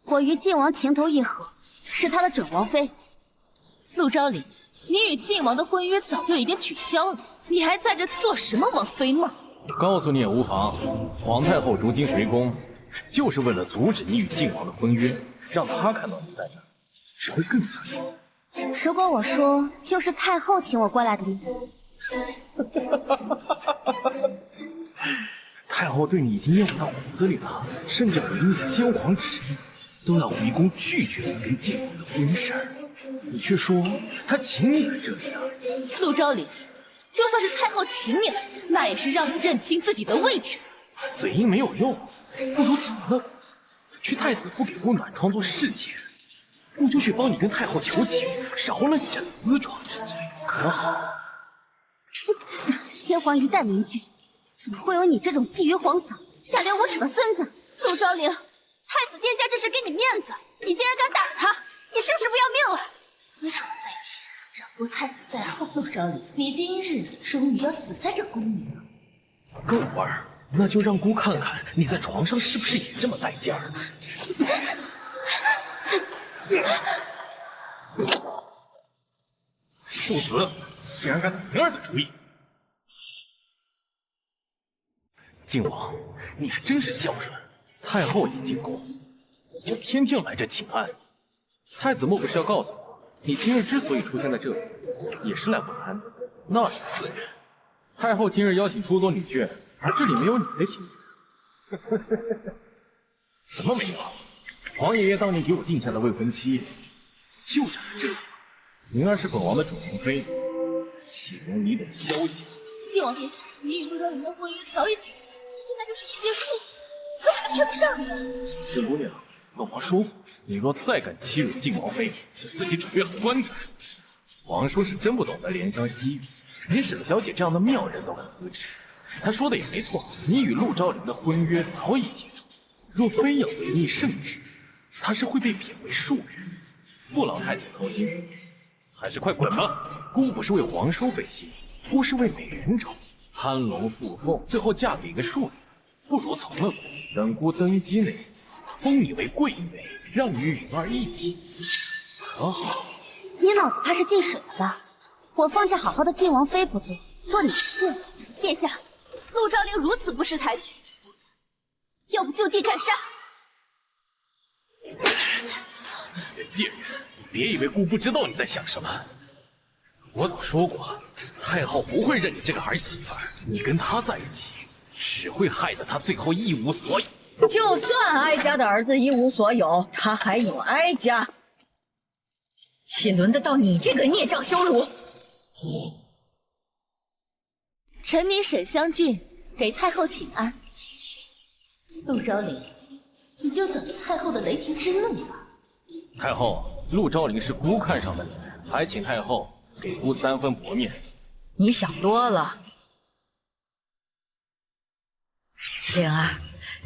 我与靖王情投意合，是他的准王妃。陆昭陵，你与靖王的婚约早就已经取消了，你还在这做什么王妃梦？告诉你也无妨，皇太后如今回宫，就是为了阻止你与靖王的婚约，让他看到你在这，只会更加冤。如果我说就是太后请我过来的呢？太后对你已经厌恶到骨子里了，甚至违逆先皇旨意，都要回宫拒绝你跟靖王的婚事，你却说她请你来这里的。陆昭陵，就算是太后请你来，那也是让你认清自己的位置。嘴硬没有用，不如走了，去太子府给姑暖床做侍妾，姑就去帮你跟太后求情，饶了你这私闯之罪，可好？先皇一代明君，怎么会有你这种觊觎皇嫂、下流无耻的孙子？陆昭陵，太子殿下这是给你面子，你竟然敢打他，你是不是不要命了？私宠在前，让陆太子在后。陆昭陵，你今日终于要死在这宫里了。够味儿，那就让姑看看你在床上是不是也这么带劲儿。庶子竟然敢打灵儿的主意！靖王，你还真是孝顺。太后一进宫，你就天天来这请安。太子莫不是要告诉我，你今日之所以出现在这里，也是来问安的？那是自然。太后今日邀请诸多女眷，而这里没有你的亲自。怎么没有？皇爷爷当年给我定下的未婚妻，就长在这里。灵儿是本王的主人妃，岂容你等消息？靖王殿下，你与陆昭陵的婚约早已举行，这现在就是一结束，根本就配不上你。沈姑娘，本王说过，你若再敢欺辱靖王妃，就自己准备好棺材。皇叔是真不懂得怜香惜玉，连沈小姐这样的妙人都敢呵斥。他说的也没错，你与陆昭陵的婚约早已解除，若非要违逆圣旨，他是会被贬为庶人。不劳太子操心，还是快滚吧！姑不是为皇叔费心，姑是为美人着。攀龙附凤，最后嫁给一个庶人，不如从了姑，等姑登基那天，封你为贵妃，让你与允儿一起辞职，可好？你脑子怕是进水了吧？我放着好好的靖王妃不做，做你的妾。殿下，陆昭陵如此不识抬举，要不就地斩杀！你个贱人，别以为姑不知道你在想什么。我早说过，太后不会认你这个儿媳妇儿，你跟她在一起，只会害得她最后一无所有。就算哀家的儿子一无所有，他还有哀家，岂轮得到你这个孽障羞辱？臣女沈香俊给太后请安。陆昭陵，你就等着太后的雷霆之怒吧。太后，陆昭陵是姑看上的人，还请太后给姑3分薄面。你想多了。灵儿，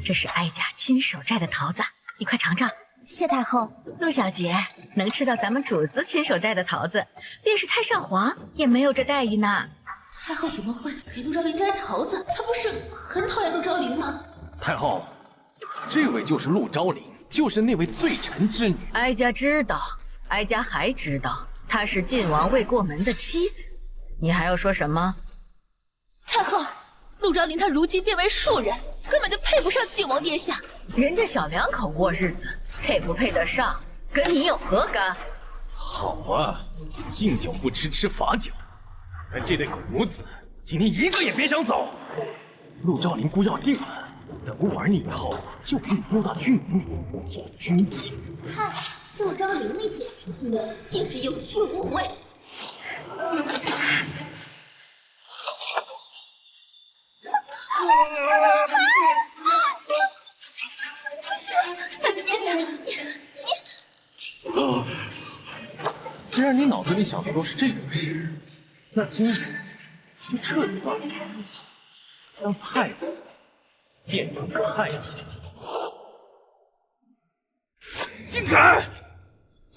这是哀家亲手摘的桃子，你快尝尝。谢太后。陆小姐能吃到咱们主子亲手摘的桃子，便是太上皇也没有这待遇呢。太后怎么会给陆昭陵摘桃子？她不是很讨厌陆昭陵吗？太后，这位就是陆昭陵，就是那位罪臣之女。哀家知道，哀家还知道，她是晋王未过门的妻子。你还要说什么？太后，陆昭陵她如今变为庶人，根本就配不上晋王殿下。人家小两口过日子，配不配得上，跟你有何干？好啊，敬酒不吃吃罚酒。但这对狗母子今天一个也别想走。陆昭陵姑要定了，等姑玩你以后，就给你拨到军营里做军妓。嗨，陆昭陵那贱人今日定是有去无回。太子殿下，你……既然你脑子里想的都是这种事，那今日就彻底断了联系，让太子变成太监。竟敢！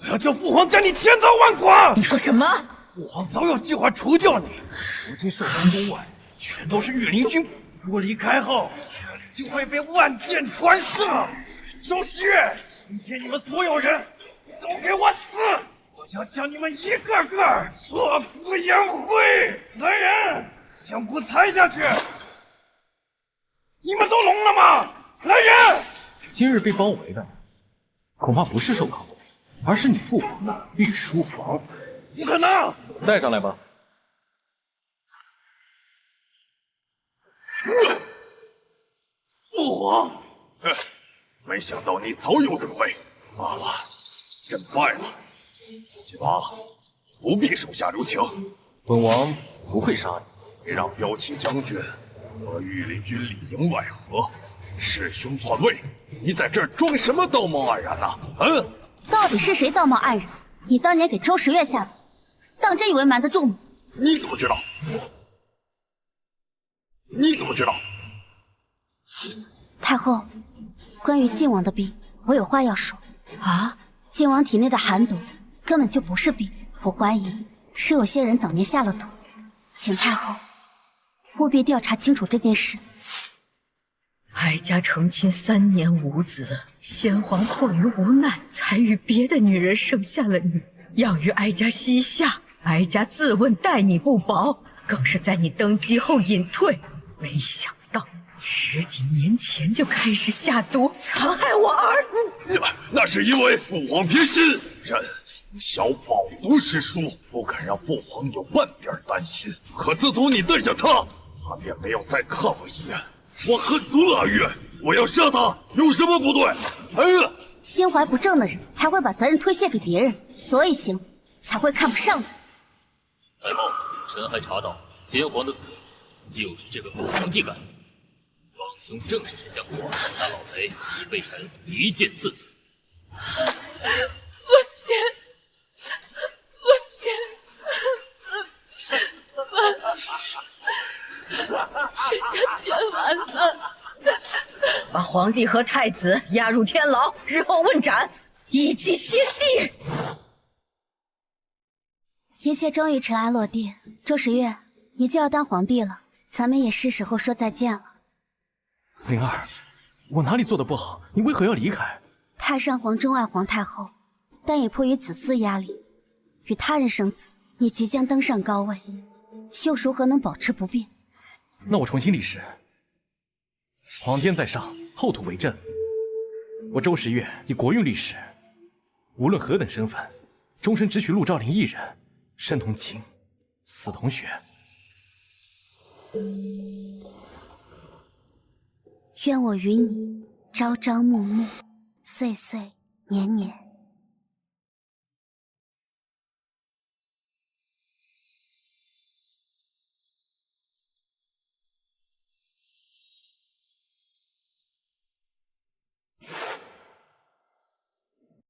我要叫父皇将你千刀万剐！你说什么？父皇早有计划除掉你，如今寿山宫外全都是御林军，我离开后，这里就会被万箭穿射。周希月，今天你们所有人都给我死！我要将你们一个个挫骨扬灰！来人，将骨抬下去！你们都聋了吗？来人！今日被包围的，恐怕不是寿康宫，而是你父皇的御书房。不可能！带上来吧。父皇，没想到你早有准备。罢了，朕败了。晋王，不必手下留情。本王不会杀你。让骠骑将军和御林军里应外合，师兄篡位，你在这儿装什么道貌岸然呢？到底是谁道貌岸然？你当年给周时月下毒，当真以为瞒得住吗？你怎么知道？你怎么知道？太后，关于晋王的病，我有话要说。啊？晋王体内的寒毒根本就不是病，我怀疑是有些人早年下了毒，请太后务必调查清楚这件事。哀家成亲3年无子，先皇迫于无奈，才与别的女人生下了你，养于哀家膝下。哀家自问待你不薄，更是在你登基后隐退，没想到10几年前就开始下毒残害我儿。那是因为父皇偏心，朕从小饱读诗书，不敢让父皇有半点担心。可自从你带下他，他便没有再看我一眼。我恨毒阿月，我要杀他，有什么不对？心怀不正的人才会把责任推卸给别人，所以行才会看不上你。太后，臣还查到先皇的死就是这个狗皇帝干的。帮凶正是丞相国，那老贼已被臣一剑刺死。父亲，父亲，沈家全完了。把皇帝和太子押入天牢，日后问斩，以祭先帝。一切终于尘埃落定，周时月，你就要当皇帝了，咱们也是时候说再见了。灵儿，我哪里做的不好？你为何要离开？太上皇钟爱皇太后，但也迫于子嗣压力，与他人生子。你即将登上高位，又如何能保持不变？那我重新立誓。皇天在上，后土为证。我周时月以国运立誓，无论何等身份，终身只娶陆兆林一人，生同亲，死同血。愿我与你朝朝暮暮，岁岁年年。